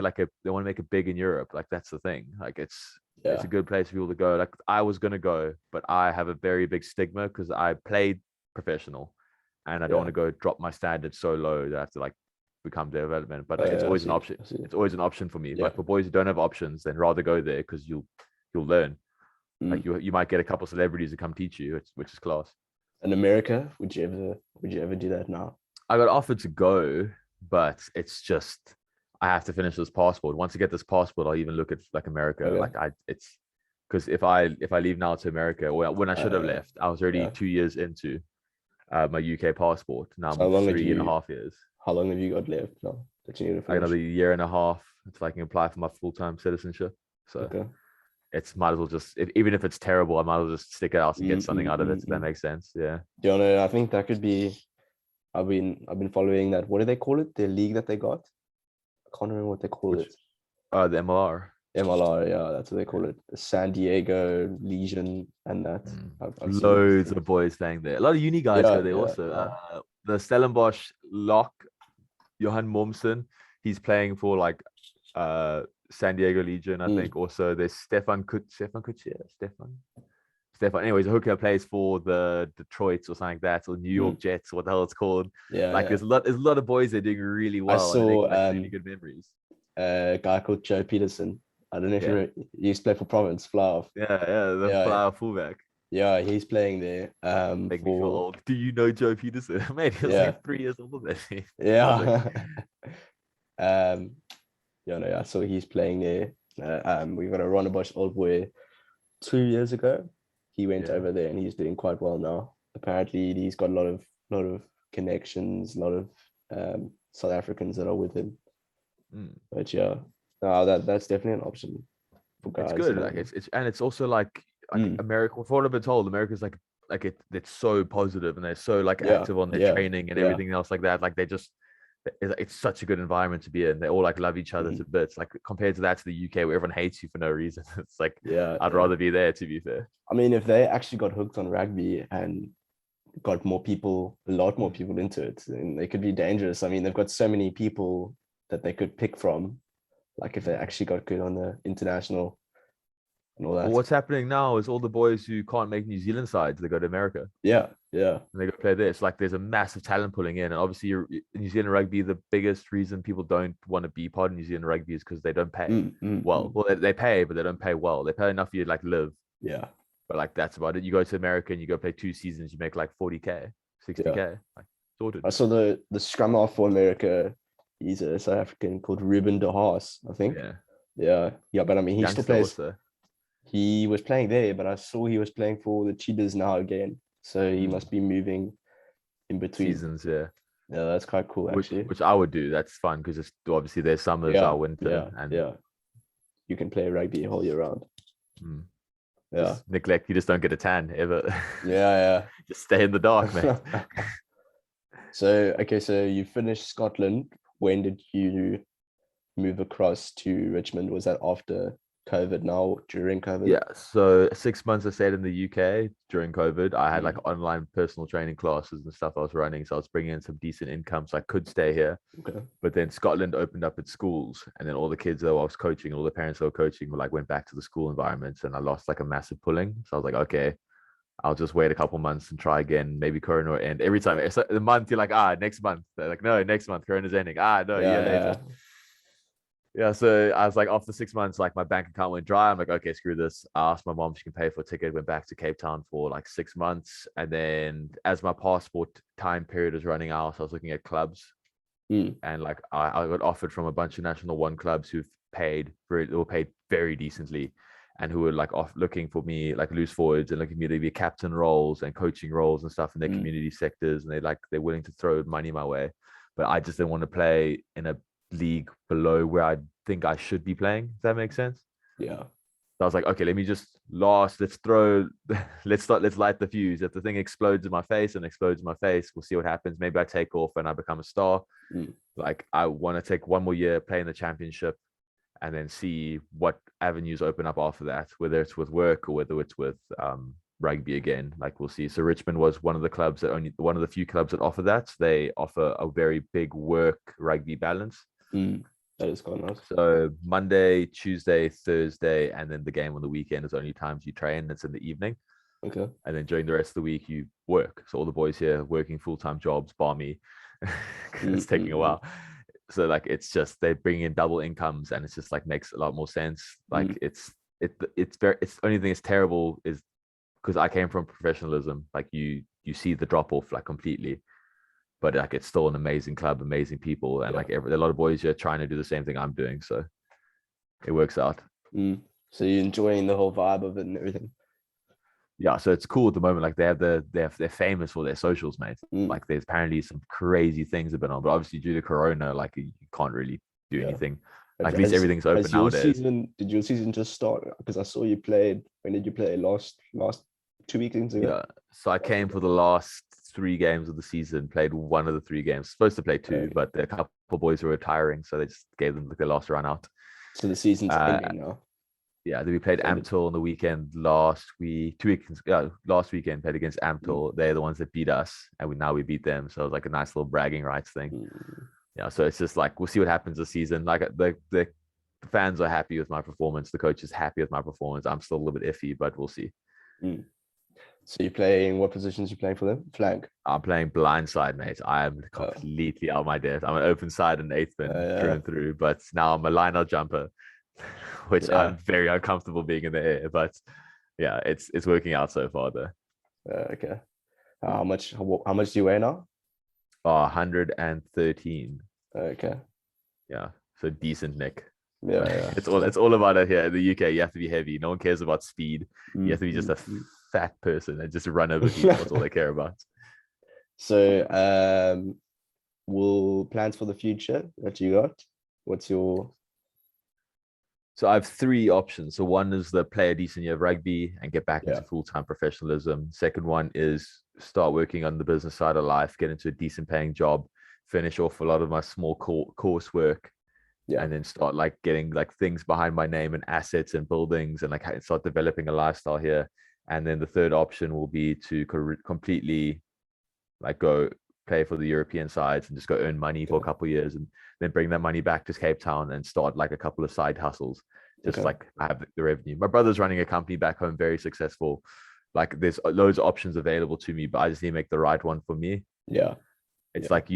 Speaker 2: it big in Europe. Like that's the thing. Like it's a good place for people to go. Like I was gonna go, but I have a very big stigma because I played professional, and I don't want to go drop my standards so low that I have to like become development. But it's always an option. It's always an option for me. But for boys who don't have options, then rather go there because you'll learn. Like you might get a couple celebrities to come teach you, which is class.
Speaker 1: In America, would you ever do that now?
Speaker 2: I got offered to go, but it's just I have to finish this passport. Once I get this passport, I'll even look at like America. Okay. Like it's because if I leave now to America, or when I should have left, I was already 2 years into my UK passport. Now I'm 3.5 years.
Speaker 1: How long have you got left now that you need to finish?
Speaker 2: Another year and a half until I can apply for my full-time citizenship. So it's might as well just even if it's terrible, I might as well just stick it out and get something out of it. If that makes sense. Yeah.
Speaker 1: I think that could be. I've been following that. What do they call it? The league that they got. I can't remember what they call it.
Speaker 2: The MLR.
Speaker 1: MLR, yeah, that's what they call it. The San Diego Legion and that.
Speaker 2: I've loads of boys playing there. A lot of uni guys go there also. The Stellenbosch lock, Johan Momsen, he's playing for like San Diego Legion, I think. Also, there's Stefan. Anyways, a hooker plays for the Detroits or something like that, or New York Jets, what the hell it's called.
Speaker 1: Yeah,
Speaker 2: like
Speaker 1: yeah.
Speaker 2: there's a lot of boys that are doing really
Speaker 1: I
Speaker 2: well, and they're
Speaker 1: saw
Speaker 2: making like really good memories.
Speaker 1: a guy called Joe Peterson. I don't know if
Speaker 2: Yeah.
Speaker 1: you remember, he used to play for Province, Flower.
Speaker 2: The flower fullback.
Speaker 1: Yeah, he's playing there.
Speaker 2: Make me feel old. Do you know Joe Peterson? Mate, he was like 3 years older than me.
Speaker 1: Yeah. No, I saw he's playing there. We got a Ronnebush old boy 2 years ago. He went over there and he's doing quite well now. Apparently, he's got a lot of connections, a lot of South Africans that are with him. But yeah, no, that's definitely an option for guys.
Speaker 2: It's good. Like it's also like America. For what I've been told, America's like it's so positive and they're so like active on their training and everything else like that. Like it's such a good environment to be in. They all like love each other to bits. Like compared to that to the UK where everyone hates you for no reason. It's like I'd rather be there, to be fair.
Speaker 1: I mean, if they actually got hooked on rugby and got a lot more people into it, then they could be dangerous. I mean, they've got so many people that they could pick from. Like if they actually got good on the international and all that.
Speaker 2: Well, what's happening now is all the boys who can't make New Zealand sides, they go to America.
Speaker 1: Yeah.
Speaker 2: And they go play this. Like there's a massive talent pulling in. And obviously New Zealand rugby, the biggest reason people don't want to be part of New Zealand rugby is because they don't pay well. Well, they pay, but they don't pay well. They pay enough for you to like live.
Speaker 1: Yeah.
Speaker 2: But like that's about it. You go to America and you go play 2 seasons, you make like 40K, 60K. Like sorted.
Speaker 1: I saw the scrum half for America. He's a South African called Ruben de Haas, I think. Yeah. But I mean, he still plays. Also. He was playing there, but I saw he was playing for the Cheetahs now again. So he must be moving in between
Speaker 2: seasons. Yeah,
Speaker 1: that's quite cool actually.
Speaker 2: Which I would do. That's fun because it's obviously there's summers, our winter, and
Speaker 1: you can play rugby all year round.
Speaker 2: Just neglect. You just don't get a tan ever. Just stay in the dark, man.
Speaker 1: So you finished Scotland. When did you move across to Richmond? Was that after COVID now, during COVID?
Speaker 2: Yeah, so 6 months I stayed in the UK during COVID. I had like online personal training classes and stuff I was running, so I was bringing in some decent income, so I could stay here. But then Scotland opened up its schools, and then all the kids that I was coaching, all the parents that were coaching, were like went back to the school environments, and I lost like a massive pulling. So I was like, okay, I'll just wait a couple months and try again. Maybe Corona will end. Every time it's like the month, you're like, next month. They're like, no, next month Corona's ending. No, year later. Yeah, so I was like, after 6 months, like my bank account went dry. I'm like, okay, screw this. I asked my mom if she can pay for a ticket. Went back to Cape Town for like 6 months, and then as my passport time period was running out, I was looking at clubs, and like I got offered from a bunch of National One clubs who paid very decently, and who were like looking for me like loose forwards and looking for me to be captain roles and coaching roles and stuff in their community sectors, and they're willing to throw money my way, but I just didn't want to play in a league below where I think I should be playing. Does that make sense?
Speaker 1: Yeah.
Speaker 2: So I was like, okay, let me just let's light the fuse. If the thing explodes in my face, we'll see what happens. Maybe I take off and I become a star. Like I want to take one more year, play in the championship, and then see what avenues open up after that, whether it's with work or whether it's with rugby again. Like we'll see. So Richmond was one of the few clubs that offer that. They offer a very big work rugby balance.
Speaker 1: That is quite nice.
Speaker 2: So Monday, Tuesday, Thursday, and then the game on the weekend is only times you train. It's in the evening.
Speaker 1: Okay.
Speaker 2: And then during the rest of the week, you work. So all the boys here working full-time jobs, bar me. It's taking a while. So like it's just they bring in double incomes, and it's just like makes a lot more sense. Like it's only thing that's terrible is because I came from professionalism. Like you see the drop off like completely. But like it's still an amazing club, amazing people, and like a lot of boys here trying to do the same thing I'm doing, so it works out.
Speaker 1: So you're enjoying the whole vibe of it and everything.
Speaker 2: Yeah, so it's cool at the moment. Like they're famous for their socials, mate. Like there's apparently some crazy things have been on, but obviously due to Corona, like you can't really do anything. Like at least everything's open nowadays.
Speaker 1: Did your season just start? Because I saw you played. When did you play? Last 2 weekends ago.
Speaker 2: Yeah, so I came for the last 3 games of the season, played one of the 3 games. Supposed to play 2, but a couple of boys were retiring, so they just gave them their last run out.
Speaker 1: So the season's ending now.
Speaker 2: Yeah, then we played Ampthill on the weekend last weekend played against Ampthill. They're the ones that beat us, and we beat them. So it was like a nice little bragging rights thing. Yeah, so it's just like we'll see what happens this season. Like the the fans are happy with my performance. The coach is happy with my performance. I'm still a little bit iffy, but we'll see.
Speaker 1: So you're playing, what positions you playing for them? Flank?
Speaker 2: I'm playing blindside, mate. I am completely out of my depth. I'm an open side and eighth bin through and through, but now I'm a line-out jumper, which I'm very uncomfortable being in the air. But yeah, it's working out so far though.
Speaker 1: Okay. How much do you weigh now?
Speaker 2: 113.
Speaker 1: Okay.
Speaker 2: Yeah, so decent neck.
Speaker 1: Yeah.
Speaker 2: It's all about it here in the UK. You have to be heavy. No one cares about speed. You have to be just a fat person and just run over people. That's all they care about.
Speaker 1: So, will plans for the future that you got? What's your?
Speaker 2: So I have 3 options. So one is the play a decent year of rugby and get back into full-time professionalism. Second one is start working on the business side of life, get into a decent paying job, finish off a lot of my small coursework, and then start like getting like things behind my name and assets and buildings and like start developing a lifestyle here. And then the third option will be to completely like go play for the European sides and just go earn money for a couple of years and then bring that money back to Cape Town and start like a couple of side hustles. Just like I have the revenue. My brother's running a company back home, very successful. Like there's loads of options available to me, but I just need to make the right one for me. It's like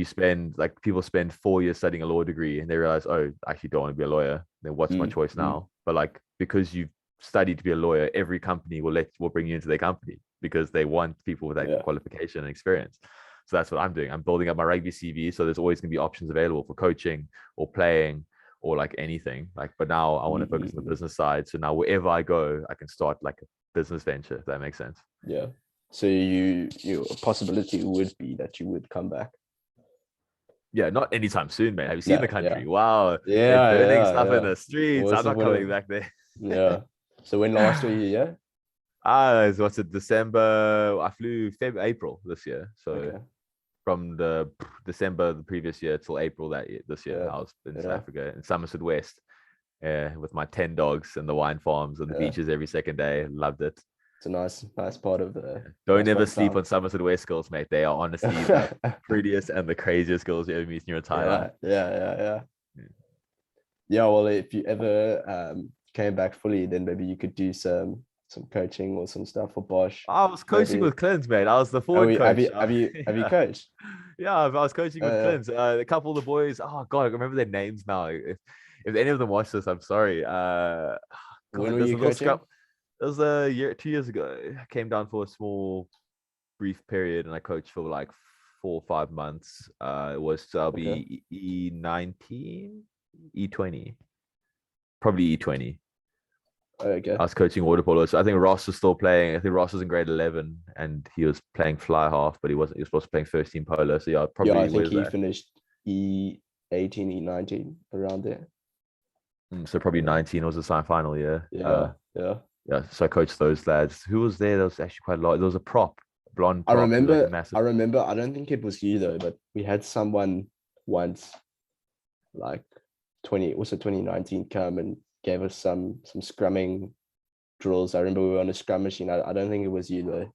Speaker 2: people spend 4 years studying a law degree and they realize, oh, I actually don't want to be a lawyer. Then what's my choice now? But like, because you've studied to be a lawyer, every company will bring you into their company because they want people with that qualification and experience. So that's what I'm doing. I'm building up my rugby CV. So there's always going to be options available for coaching or playing or like anything. Like, but now I want to focus on the business side. So now wherever I go, I can start like a business venture, if that makes sense.
Speaker 1: Yeah. So your possibility would be that you would come back.
Speaker 2: Yeah, not anytime soon, man. Have you seen the country?
Speaker 1: Yeah.
Speaker 2: Wow.
Speaker 1: Yeah.
Speaker 2: They're burning stuff in the streets.
Speaker 1: What's
Speaker 2: I'm not coming back there.
Speaker 1: Yeah. So when last were you here?
Speaker 2: What's it? December. I flew April this year. So from the December the previous year till April this year, I was in South Africa in Somerset West, with my 10 dogs and the wine farms and the beaches every second day. Loved it.
Speaker 1: It's a nice part of the.
Speaker 2: Don't ever sleep on Somerset West girls, mate. They are honestly the prettiest and the craziest girls you ever meet in your entire life.
Speaker 1: Yeah. Well, if you ever came back fully, then maybe you could do some coaching or some stuff for Bosch.
Speaker 2: I was coaching with Clint, mate. I was the forward coach.
Speaker 1: Have you coached?
Speaker 2: Yeah, I was coaching with Clint. A couple of the boys. Oh God, I remember their names now. If any of them watch this, I'm sorry.
Speaker 1: When were you coaching?
Speaker 2: It was 2 years ago. I came down for a small, brief period, and I coached for like 4 or 5 months. I'll be E19, E20, probably E20.
Speaker 1: Okay.
Speaker 2: I was coaching water polo. So I think Ross was still playing. I think Ross was in grade 11 and he was playing fly half, but he wasn't. He was supposed to be playing first team polo. So probably.
Speaker 1: Yeah, I think he finished E18, E19 around there.
Speaker 2: So probably 19 was the semi-final year.
Speaker 1: Yeah.
Speaker 2: So I coached those lads. Who was there? There was actually quite a lot. There was a blonde prop.
Speaker 1: I remember. I don't think it was you though, but we had someone once, like 2019, come and gave us some scrumming drills. I remember we were on a scrum machine. I don't think it was you though.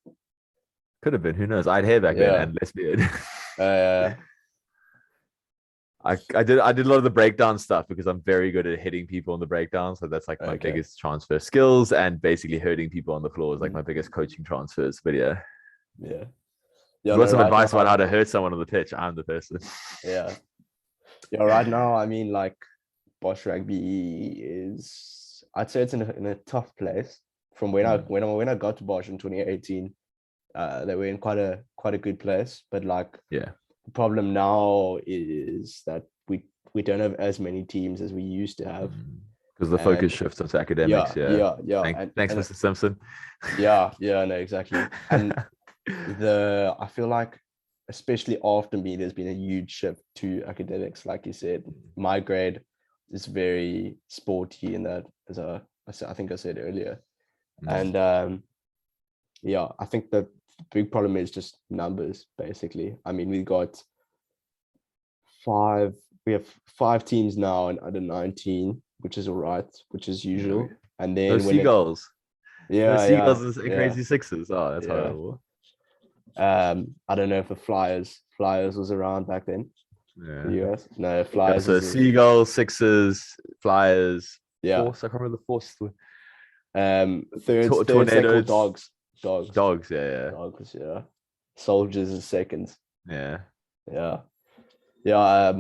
Speaker 2: Could have been. Who knows? I had hair back then and less beard. I did a lot of the breakdown stuff because I'm very good at hitting people on the breakdown. So that's like my biggest transfer skills, and basically hurting people on the floor is like my biggest coaching transfers. But yeah. If you want some advice about how to hurt someone on the pitch, I'm the person.
Speaker 1: Yeah. Right now, I mean, like Bosch Rugby is, I'd say it's in a tough place. From when I got to Bosch in 2018, they were in quite a good place. But like the problem now is that we don't have as many teams as we used to have.
Speaker 2: Because the focus shifts onto academics.
Speaker 1: Yeah.
Speaker 2: Thanks, Mr. Simpson.
Speaker 1: No, exactly. And I feel like, especially after me, there's been a huge shift to academics. Like you said, my grade is very sporty in that, as I think I said earlier. And I think the big problem is just numbers, basically. I mean, we have 5 teams now in under 19, which is all right, which is usual. And then
Speaker 2: Seagulls. Seagulls and crazy 6s. Oh, that's horrible.
Speaker 1: I don't know if the Flyers was around back then. The US. No, Flyers.
Speaker 2: So Seagulls, 6s, Flyers,
Speaker 1: Yeah.
Speaker 2: Force. I can't remember the force.
Speaker 1: Thirds they call
Speaker 2: Tornadoes.
Speaker 1: dogs.
Speaker 2: Dogs. Yeah.
Speaker 1: Dogs, yeah. Soldiers is seconds.
Speaker 2: Yeah.
Speaker 1: Yeah. Yeah.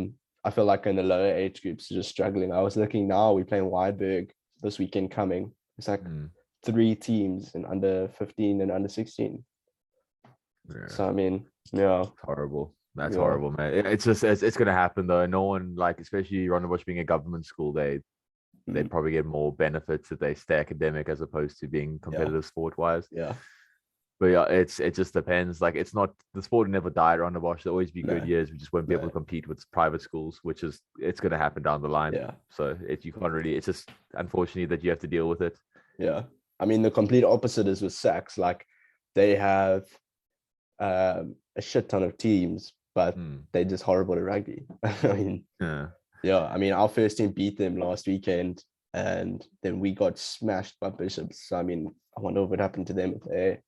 Speaker 1: I feel like in the lower age groups are just struggling. I was looking now, we're playing Weinberg this weekend coming. It's like 3 teams in under 15 and under 16.
Speaker 2: Yeah.
Speaker 1: So I mean, yeah.
Speaker 2: Horrible. That's
Speaker 1: Yeah.
Speaker 2: horrible, man. It's just it's gonna happen though. No one, like, especially Rondebosch being a government school, they'd probably get more benefits if they stay academic as opposed to being competitive sport wise.
Speaker 1: Yeah.
Speaker 2: But yeah, it just depends. Like, it's not, the sport will never die at Rondebosch. There'll always be good years. We just won't be able to compete with private schools, which is, it's gonna happen down the line.
Speaker 1: Yeah.
Speaker 2: So you can't really, it's just unfortunately that you have to deal with it.
Speaker 1: Yeah. I mean, the complete opposite is with Sachs. Like, they have a shit ton of teams, but they're just horrible at rugby. I mean, yeah. I mean, our first team beat them last weekend, and then we got smashed by Bishops. So, I mean, I wonder what happened to them if they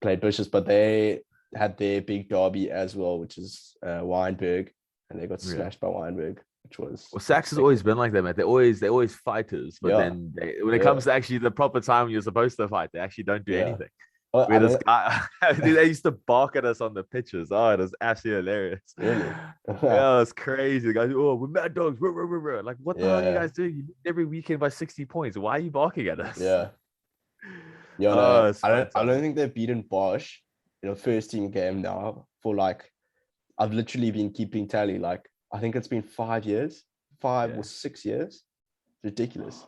Speaker 1: played Bishops, but they had their big derby as well, which is Weinberg, and they got smashed by Weinberg, which was.
Speaker 2: Well, Sachs has always been like that, man. They're always fighters, but then when it comes to actually the proper time you're supposed to fight, they actually don't do anything.
Speaker 1: Well,
Speaker 2: Where this guy, they used to bark at us on the pitches. Oh, it was absolutely hilarious.
Speaker 1: Really?
Speaker 2: Yeah, it's crazy. The guys, oh, we're mad dogs. Like, what the hell are you guys doing? You beat every weekend by 60 points. Why are you barking at us?
Speaker 1: Yeah. Yeah, no, I don't think they've beaten Bosch in a first team game now for like, I've literally been keeping tally. Like, I think it's been 5 years, 5 or 6 years. Ridiculous.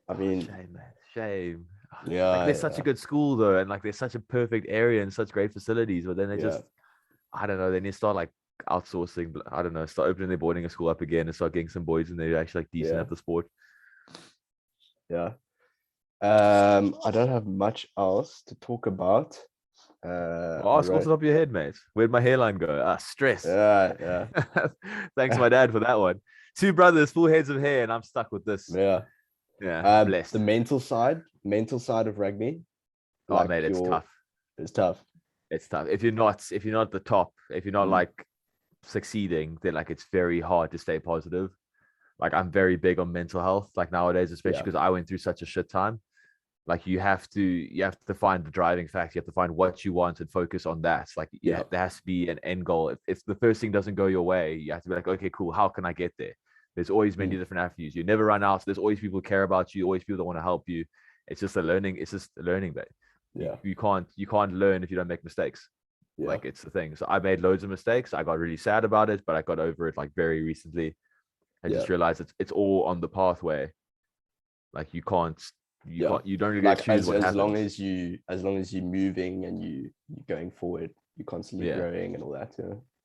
Speaker 1: I mean,
Speaker 2: shame, man. Shame.
Speaker 1: Yeah,
Speaker 2: like, they're such a good school though, and like they're such a perfect area and such great facilities, but then they just, I don't know, they need to start like outsourcing. I don't know, start opening their boarding school up again and start getting some boys in there who actually like decent at the sport.
Speaker 1: Yeah. I don't have much else to talk about.
Speaker 2: Ask off the top of your head, mate. Where'd my hairline go? Stress.
Speaker 1: Yeah.
Speaker 2: Thanks, my dad, for that one. 2 brothers, full heads of hair, and I'm stuck with this.
Speaker 1: Yeah.
Speaker 2: Blessed.
Speaker 1: The mental side of rugby.
Speaker 2: Oh, like, mate, it's tough.
Speaker 1: It's tough.
Speaker 2: It's tough. If you're not the top, if you're not like succeeding, then like it's very hard to stay positive. Like, I'm very big on mental health, like nowadays, especially because I went through such a shit time. Like, you have to find the driving factor. You have to find what you want and focus on that. Like, there has to be an end goal. If the first thing doesn't go your way, you have to be like, okay, cool. How can I get there? There's always many different avenues. You never run out. There's always people who care about you. Always people that want to help you. It's just a learning. It's just a learning bit. Yeah. You can't learn if you don't make mistakes. Yeah. Like, it's the thing. So I made loads of mistakes. I got really sad about it, but I got over it like very recently. I just realized it's all on the pathway. Like, you don't really get to choose what happens.
Speaker 1: As long as you're moving and you're going forward, you're constantly growing and all that.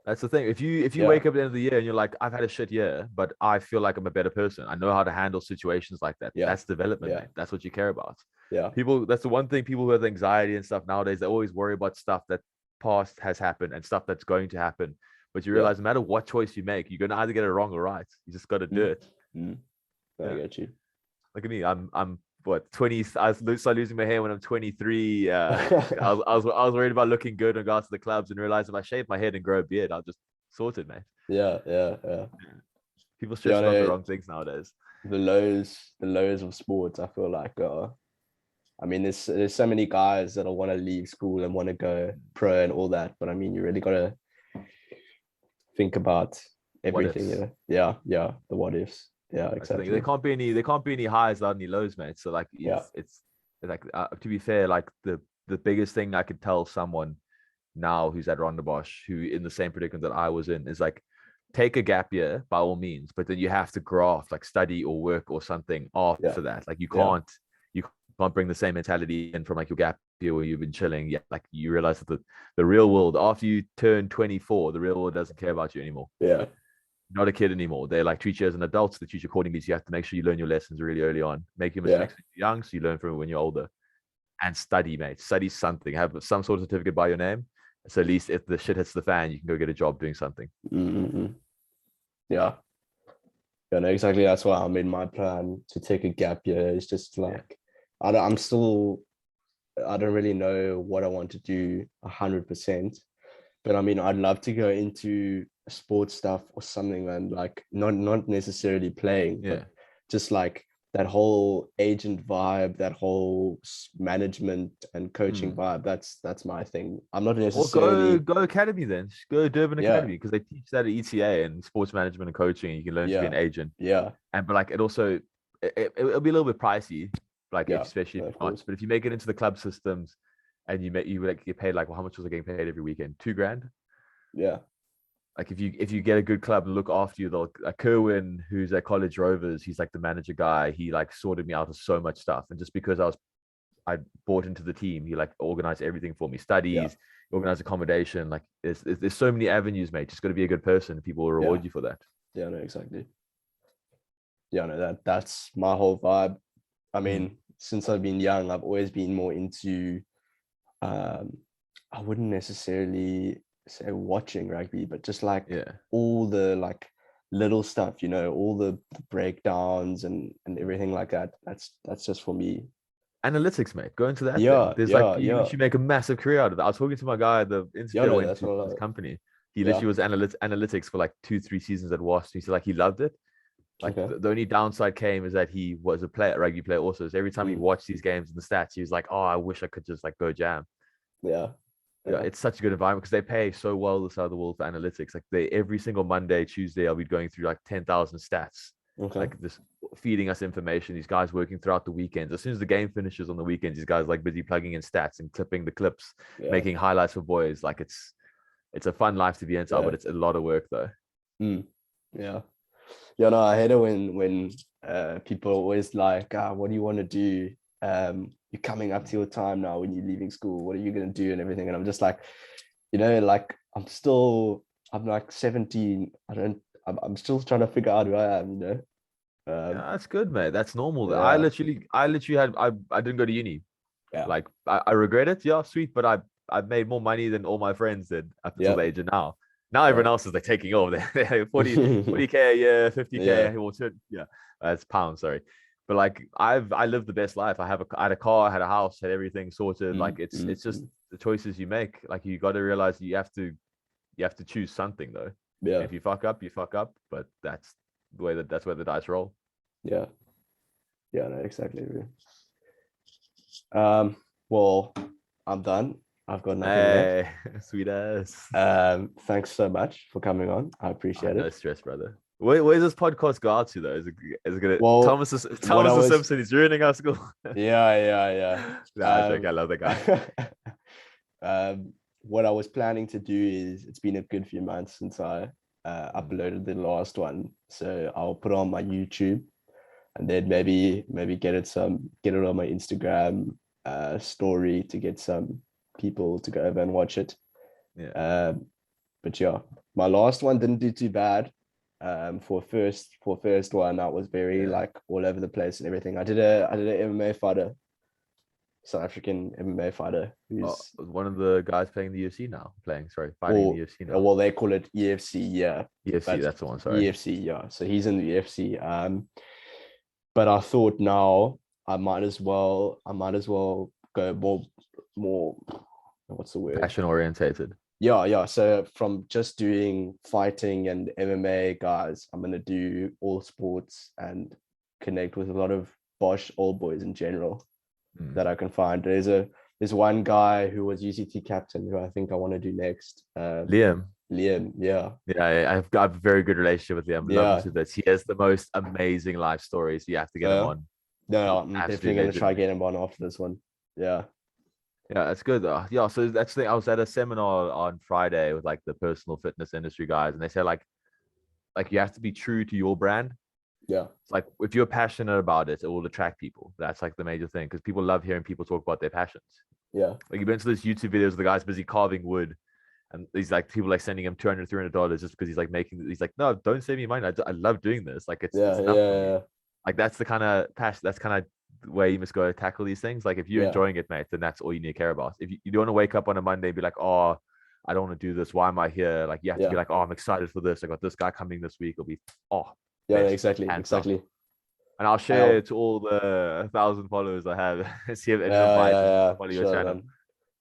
Speaker 2: That's the thing. If you wake up at the end of the year and you're like, I've had a shit year, but I feel like I'm a better person. I know how to handle situations like that. Yeah. That's development, mate. That's what you care about. Yeah. That's the one thing, people who have anxiety and stuff nowadays, they always worry about stuff that past has happened and stuff that's going to happen. But you realize no matter what choice you make, you're going to either get it wrong or right. You just got to do it.
Speaker 1: I get you.
Speaker 2: Look at me. I'm what, 20? I started losing my hair when I'm 23. I was worried about looking good in regards to the clubs, and realized if I shave my head and grow a beard, I'll just sort it, man.
Speaker 1: Yeah.
Speaker 2: People stress about the wrong things nowadays.
Speaker 1: The lows of sports, I feel like, I mean, there's so many guys that'll want to leave school and want to go pro and all that, but I mean, you really got to think about everything. The what ifs. Yeah, exactly.
Speaker 2: There can't be any highs without any lows, mate. So like, it's like, to be fair, like the biggest thing I could tell someone now who's at Rondebosch, who in the same predicament that I was in, is like, take a gap year by all means, but then you have to graft, like study or work or something after that. Like, you can't bring the same mentality in from like your gap year where you've been chilling. Yeah, like, you realize that the real world, after you turn 24, the real world doesn't care about you anymore.
Speaker 1: Yeah.
Speaker 2: Not a kid anymore. They like treat you as an adult, so they treat you accordingly. So you have to make sure you learn your lessons really early on. Make your mistakes when you're young, so you learn from it when you're older. And study, mate. Study something. Have some sort of certificate by your name. So at least if the shit hits the fan, you can go get a job doing something.
Speaker 1: Yeah, no, exactly. That's why I made my plan to take a gap year. It's just like, I don't really know what I want to do 100%. But I mean, I'd love to go into sports stuff or something, man. Like, not necessarily playing, but just like that whole agent vibe, that whole management and coaching vibe. That's my thing. I'm not
Speaker 2: Or go
Speaker 1: necessarily,
Speaker 2: academy then. Just go Durban
Speaker 1: yeah,
Speaker 2: Academy because they teach that at ETA and sports management and coaching. And you can learn to be
Speaker 1: yeah,
Speaker 2: an agent.
Speaker 1: yeah,
Speaker 2: And but like it also it'll be a little bit pricey, like
Speaker 1: yeah,
Speaker 2: especially if
Speaker 1: of
Speaker 2: you're not.
Speaker 1: course,
Speaker 2: But if you make it into the club systems and you like get paid like, well, how much was I getting paid every weekend? 2 grand.
Speaker 1: yeah,
Speaker 2: Like if you get a good club and look after you, they'll like Kerwin, who's at College Rovers, he's like the manager guy. He like sorted me out of so much stuff. And just because I bought into the team, he like organized everything for me,
Speaker 1: yeah,
Speaker 2: studies, organized accommodation. Like there's so many avenues, mate. Just got to be a good person. And people will
Speaker 1: yeah,
Speaker 2: reward you for that.
Speaker 1: yeah, no, exactly. Yeah, no, that's my whole vibe. I mean, since I've been young, I've always been more into, um, I wouldn't necessarily say watching rugby, but just like
Speaker 2: Yeah.
Speaker 1: all the like little stuff, all the breakdowns and everything like that. That's just for me.
Speaker 2: Analytics, mate. Go into that then.
Speaker 1: Yeah,
Speaker 2: There's like
Speaker 1: yeah,
Speaker 2: you
Speaker 1: yeah,
Speaker 2: literally make a massive career out of it. I was talking to my guy, the
Speaker 1: yeah.
Speaker 2: interview I
Speaker 1: No,
Speaker 2: went
Speaker 1: that's
Speaker 2: to
Speaker 1: what
Speaker 2: this company. He
Speaker 1: yeah.
Speaker 2: literally was analytics for like 2-3 seasons at Wasp. He said like he loved it. Like
Speaker 1: Okay.
Speaker 2: the only downside came is that he was a rugby player also. So every time he
Speaker 1: Mm,
Speaker 2: watched these games and the stats, he was like, "Oh, I wish I could just like go jam."
Speaker 1: yeah,
Speaker 2: Yeah,
Speaker 1: yeah.
Speaker 2: it's such a good environment because they pay so well this side of the world for analytics. Like they every single Monday, Tuesday, I'll be going through like 10,000 stats,
Speaker 1: Okay.
Speaker 2: like this feeding us information. These guys working throughout the weekends. As soon as the game finishes on the weekends, these guys like busy plugging in stats and clipping the clips,
Speaker 1: Yeah,
Speaker 2: making highlights for boys. Like it's a fun life to be inside,
Speaker 1: yeah.
Speaker 2: but it's a lot of work though.
Speaker 1: Mm, yeah. Yeah, no, I hate it when people are always like, what do you want to do? You're coming up to your time now when you're leaving school. What are you gonna do and everything? And I'm just like, like I'm like 17. I'm still trying to figure out who I am.
Speaker 2: Yeah,
Speaker 1: Um,
Speaker 2: that's good, mate. That's normal.
Speaker 1: yeah,
Speaker 2: I literally had I didn't go to uni.
Speaker 1: yeah,
Speaker 2: Like I regret it, yeah, sweet, but I've made more money than all my friends did up until
Speaker 1: yeah,
Speaker 2: the age of now. Now everyone
Speaker 1: yeah.
Speaker 2: else is like taking over. They're 40K a year, 50K,
Speaker 1: Yeah,
Speaker 2: yeah, that's pounds, sorry. But like I lived the best life. I had a car, I had a house, had everything sorted.
Speaker 1: mm,
Speaker 2: Like it's just
Speaker 1: mm.
Speaker 2: the choices you make. Like you got to realize you have to choose something though. And
Speaker 1: Yeah,
Speaker 2: if you fuck up, you fuck up. But that's where the dice roll.
Speaker 1: yeah, yeah, no, exactly. Um, well, I'm done. I've got nothing left.
Speaker 2: Hey, sweet ass.
Speaker 1: Thanks so much for coming on. I appreciate
Speaker 2: No
Speaker 1: it.
Speaker 2: stress, brother. Where's this podcast go out to though? Is it gonna
Speaker 1: Well, what I
Speaker 2: Thomas the
Speaker 1: was,
Speaker 2: Simpson? He's ruining our school.
Speaker 1: yeah.
Speaker 2: Nah, I joke. I love the guy.
Speaker 1: What I was planning to do is, it's been a good few months since I uploaded the last one, so I'll put it on my YouTube, and then maybe get it on my Instagram story to get some people to go over and watch it.
Speaker 2: Yeah,
Speaker 1: But yeah, my last one didn't do too bad. For first one, I was very
Speaker 2: yeah.
Speaker 1: like all over the place and everything. I did an MMA fighter, South African MMA fighter,
Speaker 2: Oh,
Speaker 1: who's,
Speaker 2: one of the guys playing the UFC now. Fighting in the
Speaker 1: or
Speaker 2: UFC now.
Speaker 1: well, they call it EFC, yeah,
Speaker 2: UFC,
Speaker 1: but
Speaker 2: that's the one. Sorry.
Speaker 1: UFC, yeah. So he's in the UFC. But I thought now I might as well go more. What's the word?
Speaker 2: Passion orientated.
Speaker 1: Yeah. So from just doing fighting and MMA, guys, I'm gonna do all sports and connect with a lot of bosch old boys in general that I can find. There's one guy who was UCT captain who I think I want to do next.
Speaker 2: Liam.
Speaker 1: Liam, yeah,
Speaker 2: Yeah, I've got a very good relationship with Liam. Love him
Speaker 1: yeah.
Speaker 2: to bits. He has the most amazing life stories. You have to get him
Speaker 1: Uh,
Speaker 2: on.
Speaker 1: no,
Speaker 2: He's
Speaker 1: I'm definitely
Speaker 2: absolute
Speaker 1: gonna
Speaker 2: legend,
Speaker 1: try
Speaker 2: mate.
Speaker 1: get him on after this one. Yeah,
Speaker 2: Yeah, that's good. Yeah, so that's the thing. I was at a seminar on Friday with like the personal fitness industry guys, and they said like you have to be true to your brand.
Speaker 1: yeah,
Speaker 2: It's like if you're passionate about it, it will attract people. That's like the major thing because people love hearing people talk about their passions.
Speaker 1: yeah,
Speaker 2: Like you've been to this YouTube videos of the guys busy carving wood, and these like people like sending him $200-$300 just because he's like making. He's like, no, don't save me money. I love doing this. Like it's
Speaker 1: yeah,
Speaker 2: enough for me.
Speaker 1: yeah,
Speaker 2: Like that's the kind of passion. That's kind of where you must go tackle these things. Like if you're
Speaker 1: yeah,
Speaker 2: enjoying it, mate, then that's all you need to care about. If you don't want to wake up on a Monday and be like, oh, I don't want to do this. Why am I here? Like you have to be
Speaker 1: yeah,
Speaker 2: like, oh, I'm excited for this. I got this guy coming this week. It'll be
Speaker 1: yeah.
Speaker 2: best,
Speaker 1: Exactly,
Speaker 2: hands down.
Speaker 1: exactly.
Speaker 2: And I'll share
Speaker 1: I'll,
Speaker 2: it to all the 1,000 followers I have. See if any of them
Speaker 1: yeah,
Speaker 2: bite
Speaker 1: yeah,
Speaker 2: and
Speaker 1: yeah.
Speaker 2: follow your
Speaker 1: Sure,
Speaker 2: channel.
Speaker 1: man.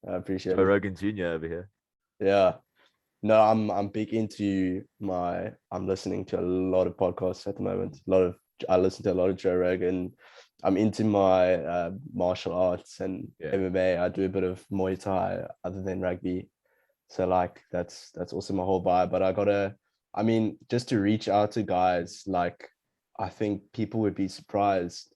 Speaker 1: I appreciate
Speaker 2: Joe
Speaker 1: it.
Speaker 2: Rogan Jr. over here.
Speaker 1: Yeah. No, I'm big into I'm listening to a lot of podcasts at the moment. I listen to a lot of Joe Rogan. I'm into my martial arts and
Speaker 2: Yeah.
Speaker 1: MMA. I do a bit of Muay Thai other than rugby. So like that's also my whole vibe. But I mean, just to reach out to guys, like I think people would be surprised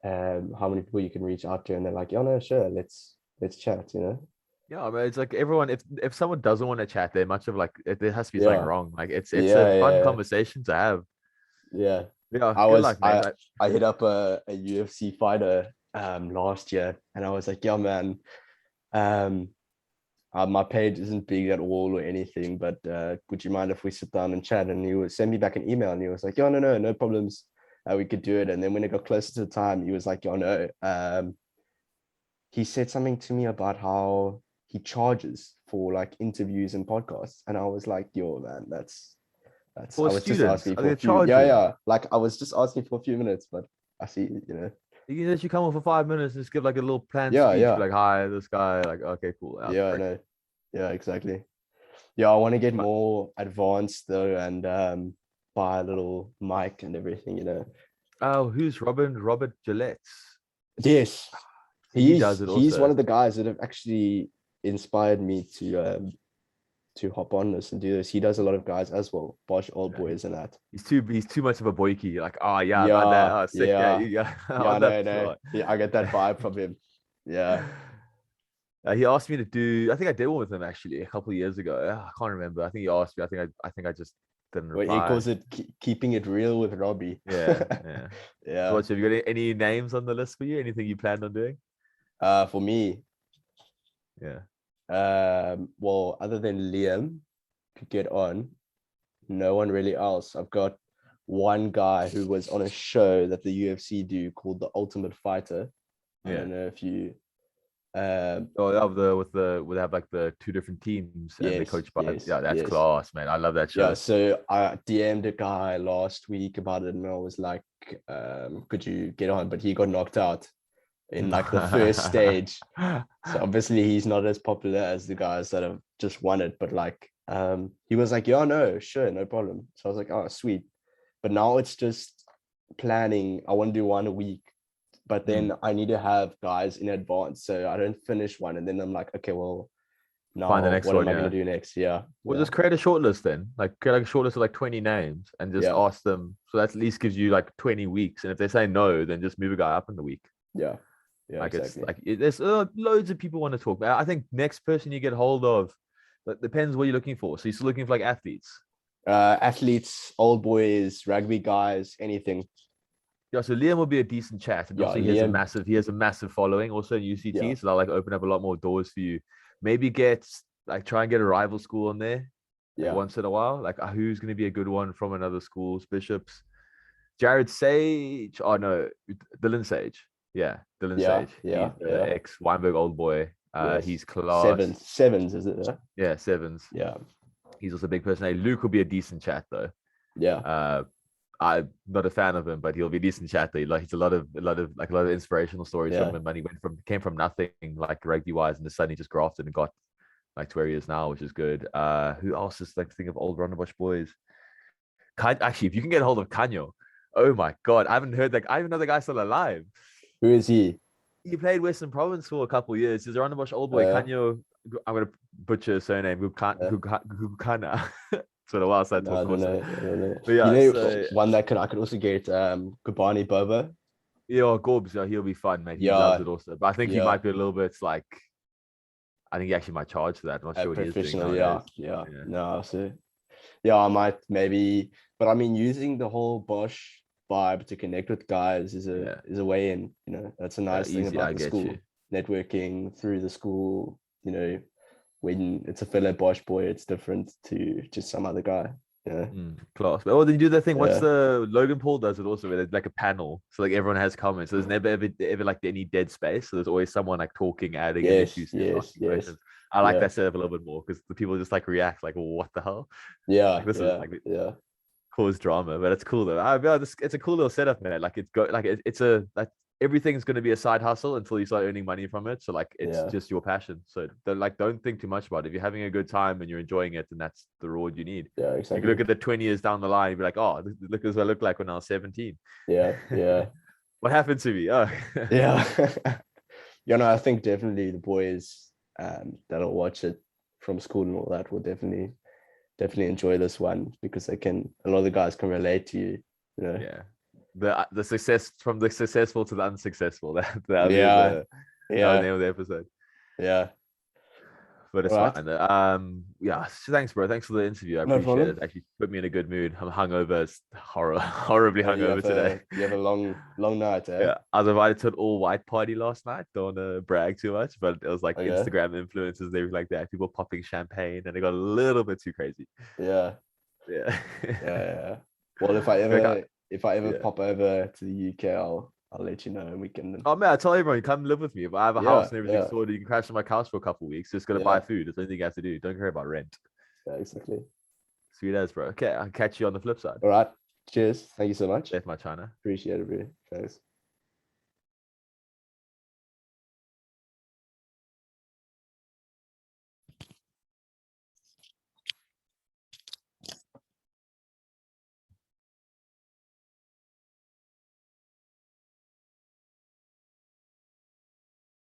Speaker 1: how many people you can reach out to, and they're like, yeah, no, sure, let's chat, you know?
Speaker 2: Yeah, I mean, it's like everyone. If someone doesn't want to chat, they're much of like there has to be something
Speaker 1: Yeah,
Speaker 2: wrong. Like it's a
Speaker 1: yeah,
Speaker 2: fun
Speaker 1: yeah,
Speaker 2: conversation to have.
Speaker 1: yeah.
Speaker 2: Yeah,
Speaker 1: I
Speaker 2: good
Speaker 1: was
Speaker 2: luck, mate.
Speaker 1: I hit up a UFC fighter last year, and I was like, yeah, man, um my page isn't big at all or anything, but would you mind if we sit down and chat? And he would send me back an email, and he was like, yeah, no problems. We could do it. And then when it got closer to the time, he was like, yeah, no. He said something to me about how he charges for like interviews and podcasts, and I was like, yo, man, that's
Speaker 2: For
Speaker 1: I was just
Speaker 2: students,
Speaker 1: asking
Speaker 2: are
Speaker 1: for a
Speaker 2: there
Speaker 1: few, yeah,
Speaker 2: charges?
Speaker 1: yeah, like I was just asking for a few minutes, but I see, you know.
Speaker 2: You can let you come on for 5 minutes and just give like a little planned
Speaker 1: Yeah,
Speaker 2: speech, be
Speaker 1: yeah,
Speaker 2: like, "Hi, this guy." Like, okay, cool. That's
Speaker 1: yeah, I
Speaker 2: prick.
Speaker 1: know. Yeah, exactly. Yeah, I want to get
Speaker 2: But
Speaker 1: more advanced though, and buy a little mic and everything, you know.
Speaker 2: oh, who's Robin? Robert Gillette.
Speaker 1: Yes,
Speaker 2: He does it
Speaker 1: he's one
Speaker 2: also.
Speaker 1: of the guys that have actually inspired me to hop on this and do this. He does a lot of guys as well, Bosch old
Speaker 2: Yeah,
Speaker 1: boys and that.
Speaker 2: he's too much of a boyki. Like, oh yeah, I got that.
Speaker 1: Yeah,
Speaker 2: Oh, sick. Yeah,
Speaker 1: yeah,
Speaker 2: yeah.
Speaker 1: yeah.
Speaker 2: On that
Speaker 1: No, no.
Speaker 2: floor.
Speaker 1: Yeah, I get that vibe from him. Yeah.
Speaker 2: He asked me to do. I think I did one with him actually a couple of years ago. I can't remember. I think he asked me. I think I just didn't
Speaker 1: Well, he
Speaker 2: reply.
Speaker 1: calls it keeping it real with Robbie.
Speaker 2: Yeah, yeah. So,
Speaker 1: Yeah.
Speaker 2: what's have you got any names on the list for you? Anything you planned on doing?
Speaker 1: For me,
Speaker 2: Yeah.
Speaker 1: well, other than Liam to get on, no one really else. I've got one guy who was on a show that the UFC do called The Ultimate Fighter. I
Speaker 2: Yeah.
Speaker 1: don't know if you um
Speaker 2: Oh, of the with have like the two different teams and they
Speaker 1: yes,
Speaker 2: coach by
Speaker 1: yes,
Speaker 2: yeah, that's
Speaker 1: yes.
Speaker 2: class, man. I love that
Speaker 1: Yeah,
Speaker 2: show.
Speaker 1: so I DM'd a guy last week about it, and I was like, could you get on? But he got knocked out in like the first stage. So obviously he's not as popular as the guys that have just won it. But like he was like, yeah, no, sure, no problem. So I was like, oh, sweet. But now it's just planning. I want to do one a week, but then
Speaker 2: Mm.
Speaker 1: I need to have guys in advance. So I don't finish one. And then I'm like, okay, well,
Speaker 2: Find the
Speaker 1: now
Speaker 2: next
Speaker 1: what am
Speaker 2: one,
Speaker 1: I gonna
Speaker 2: yeah.
Speaker 1: do next? Yeah,
Speaker 2: Well,
Speaker 1: yeah,
Speaker 2: just create a short list then. Like create like a short list of like 20 names and just
Speaker 1: yeah,
Speaker 2: ask them. So that at least gives you like 20 weeks. And if they say no, then just move a guy up in the week.
Speaker 1: yeah, yeah,
Speaker 2: Like it's
Speaker 1: exactly.
Speaker 2: like there's loads of people want to talk. I think next person you get hold of, that depends what you're looking for. So you're still looking for like athletes.
Speaker 1: Athletes, old boys, rugby guys, anything.
Speaker 2: Yeah, so Liam will be a decent chat, and
Speaker 1: Yeah,
Speaker 2: also
Speaker 1: Liam.
Speaker 2: he has a massive following also in
Speaker 1: Yeah,
Speaker 2: UCT, so that'll like open up a lot more doors for you. Maybe get like try and get a rival school on there, like
Speaker 1: yeah,
Speaker 2: once in a while. Like who's going to be a good one from another school's Bishops? Jared Sage. Oh no, Dylan Sage. Yeah, Dylan
Speaker 1: yeah,
Speaker 2: Sage. He's
Speaker 1: yeah,
Speaker 2: the
Speaker 1: yeah.
Speaker 2: ex Weinberg old boy.
Speaker 1: Yes.
Speaker 2: He's class.
Speaker 1: Sevens, is it? Yeah,
Speaker 2: Yeah, sevens.
Speaker 1: yeah,
Speaker 2: He's also a big personality. Luke will be a decent chat though.
Speaker 1: yeah,
Speaker 2: Uh, I'm not a fan of him, but he'll be a decent chatter. Like he's a lot of inspirational stories
Speaker 1: yeah.
Speaker 2: from him. And he came from nothing like rugby wise, and the suddenly just grafted and got like to where he is now, which is good. Who else is like think of old Runnerbush boys? Actually, if you can get a hold of Kanyo, oh my god, I haven't heard that. I even know the guy's still alive.
Speaker 1: Who is he?
Speaker 2: He played Western Province for a couple of years. He's a Runnerbush old boy,
Speaker 1: Uh,
Speaker 2: Kanyo. I'm gonna butcher his surname.
Speaker 1: uh
Speaker 2: Gukana. It's been a while since I
Speaker 1: no,
Speaker 2: taught
Speaker 1: I don't
Speaker 2: course.
Speaker 1: know. I don't know.
Speaker 2: But
Speaker 1: You
Speaker 2: yeah,
Speaker 1: know,
Speaker 2: so
Speaker 1: one that I could also get Kubani Bobo.
Speaker 2: yeah, Gorbs, yeah, he'll be fun, mate. He loves
Speaker 1: Yeah,
Speaker 2: it also. But I think he
Speaker 1: yeah.
Speaker 2: might be a little bit like, I think he actually might charge for that. I'm not
Speaker 1: A
Speaker 2: sure what he is doing
Speaker 1: professional, yeah,
Speaker 2: nowadays.
Speaker 1: yeah.
Speaker 2: Yeah.
Speaker 1: No, so yeah, I might maybe, but I mean, using the whole Bosch vibe to connect with guys
Speaker 2: Yeah.
Speaker 1: is a way in. You know, that's a
Speaker 2: Yeah.
Speaker 1: nice thing
Speaker 2: Easy.
Speaker 1: about
Speaker 2: I
Speaker 1: the
Speaker 2: get you.
Speaker 1: school, networking through the school. You know, when it's a fellow Bosch boy, it's different to just some other guy. Yeah,
Speaker 2: Class. Oh, then you do that thing. What's
Speaker 1: yeah,
Speaker 2: the Logan Paul does it also where there's like a panel. So like everyone has comments. So there's never ever like any dead space. So there's always someone like talking, adding in their
Speaker 1: yes,
Speaker 2: two cents,
Speaker 1: yes,
Speaker 2: asking
Speaker 1: yes,
Speaker 2: questions. I like
Speaker 1: yeah,
Speaker 2: that setup a little bit more because the people just like react like, what the hell?
Speaker 1: yeah,
Speaker 2: Like this is
Speaker 1: yeah,
Speaker 2: like
Speaker 1: yeah,
Speaker 2: cause drama, but it's cool though. It's a cool little setup, man. Like it's like it's a like everything's going to be a side hustle until you start earning money from it. So like, it's just your passion. So like, don't think too much about it. If you're having a good time and you're enjoying it, then that's the reward you need.
Speaker 1: Yeah,
Speaker 2: You
Speaker 1: exactly.
Speaker 2: can look at the 20 years down the line and be like, oh, look as I look like when I was 17.
Speaker 1: Yeah.
Speaker 2: What happened to me? Oh,
Speaker 1: Yeah. I think definitely the boys that'll watch it from school and all that will definitely enjoy this one, because a lot of the guys can relate to you.
Speaker 2: Yeah. The success, from the successful to the unsuccessful. That'll be
Speaker 1: Yeah.
Speaker 2: the name of the episode.
Speaker 1: Yeah.
Speaker 2: But it's
Speaker 1: All
Speaker 2: fine. Yeah. So thanks, bro. Thanks for the interview. I
Speaker 1: No
Speaker 2: appreciate
Speaker 1: problem.
Speaker 2: it. Actually put me in a good mood. I'm hungover. It's horribly hungover today.
Speaker 1: You have a long night, eh?
Speaker 2: Yeah. I was invited to an all-white party last night. Don't want to brag too much, but it was like
Speaker 1: Okay.
Speaker 2: Instagram influencers. They were like that. People popping champagne, and it got a little bit too crazy.
Speaker 1: Yeah.
Speaker 2: Yeah.
Speaker 1: Well, if I ever
Speaker 2: Yeah.
Speaker 1: pop over to the UK, I'll let you know, and we can.
Speaker 2: Oh man, I tell everyone, come live with me. If I have a house and everything
Speaker 1: Yeah.
Speaker 2: sorted, you can crash on my couch for a couple of weeks. Just gotta buy food. That's the only thing you have to do. Don't care about rent.
Speaker 1: Yeah, exactly.
Speaker 2: Sweet as, bro. Okay, I'll catch you on the flip side.
Speaker 1: All right. Cheers. Thank you so much.
Speaker 2: Death my China.
Speaker 1: Appreciate it, bro. Thanks.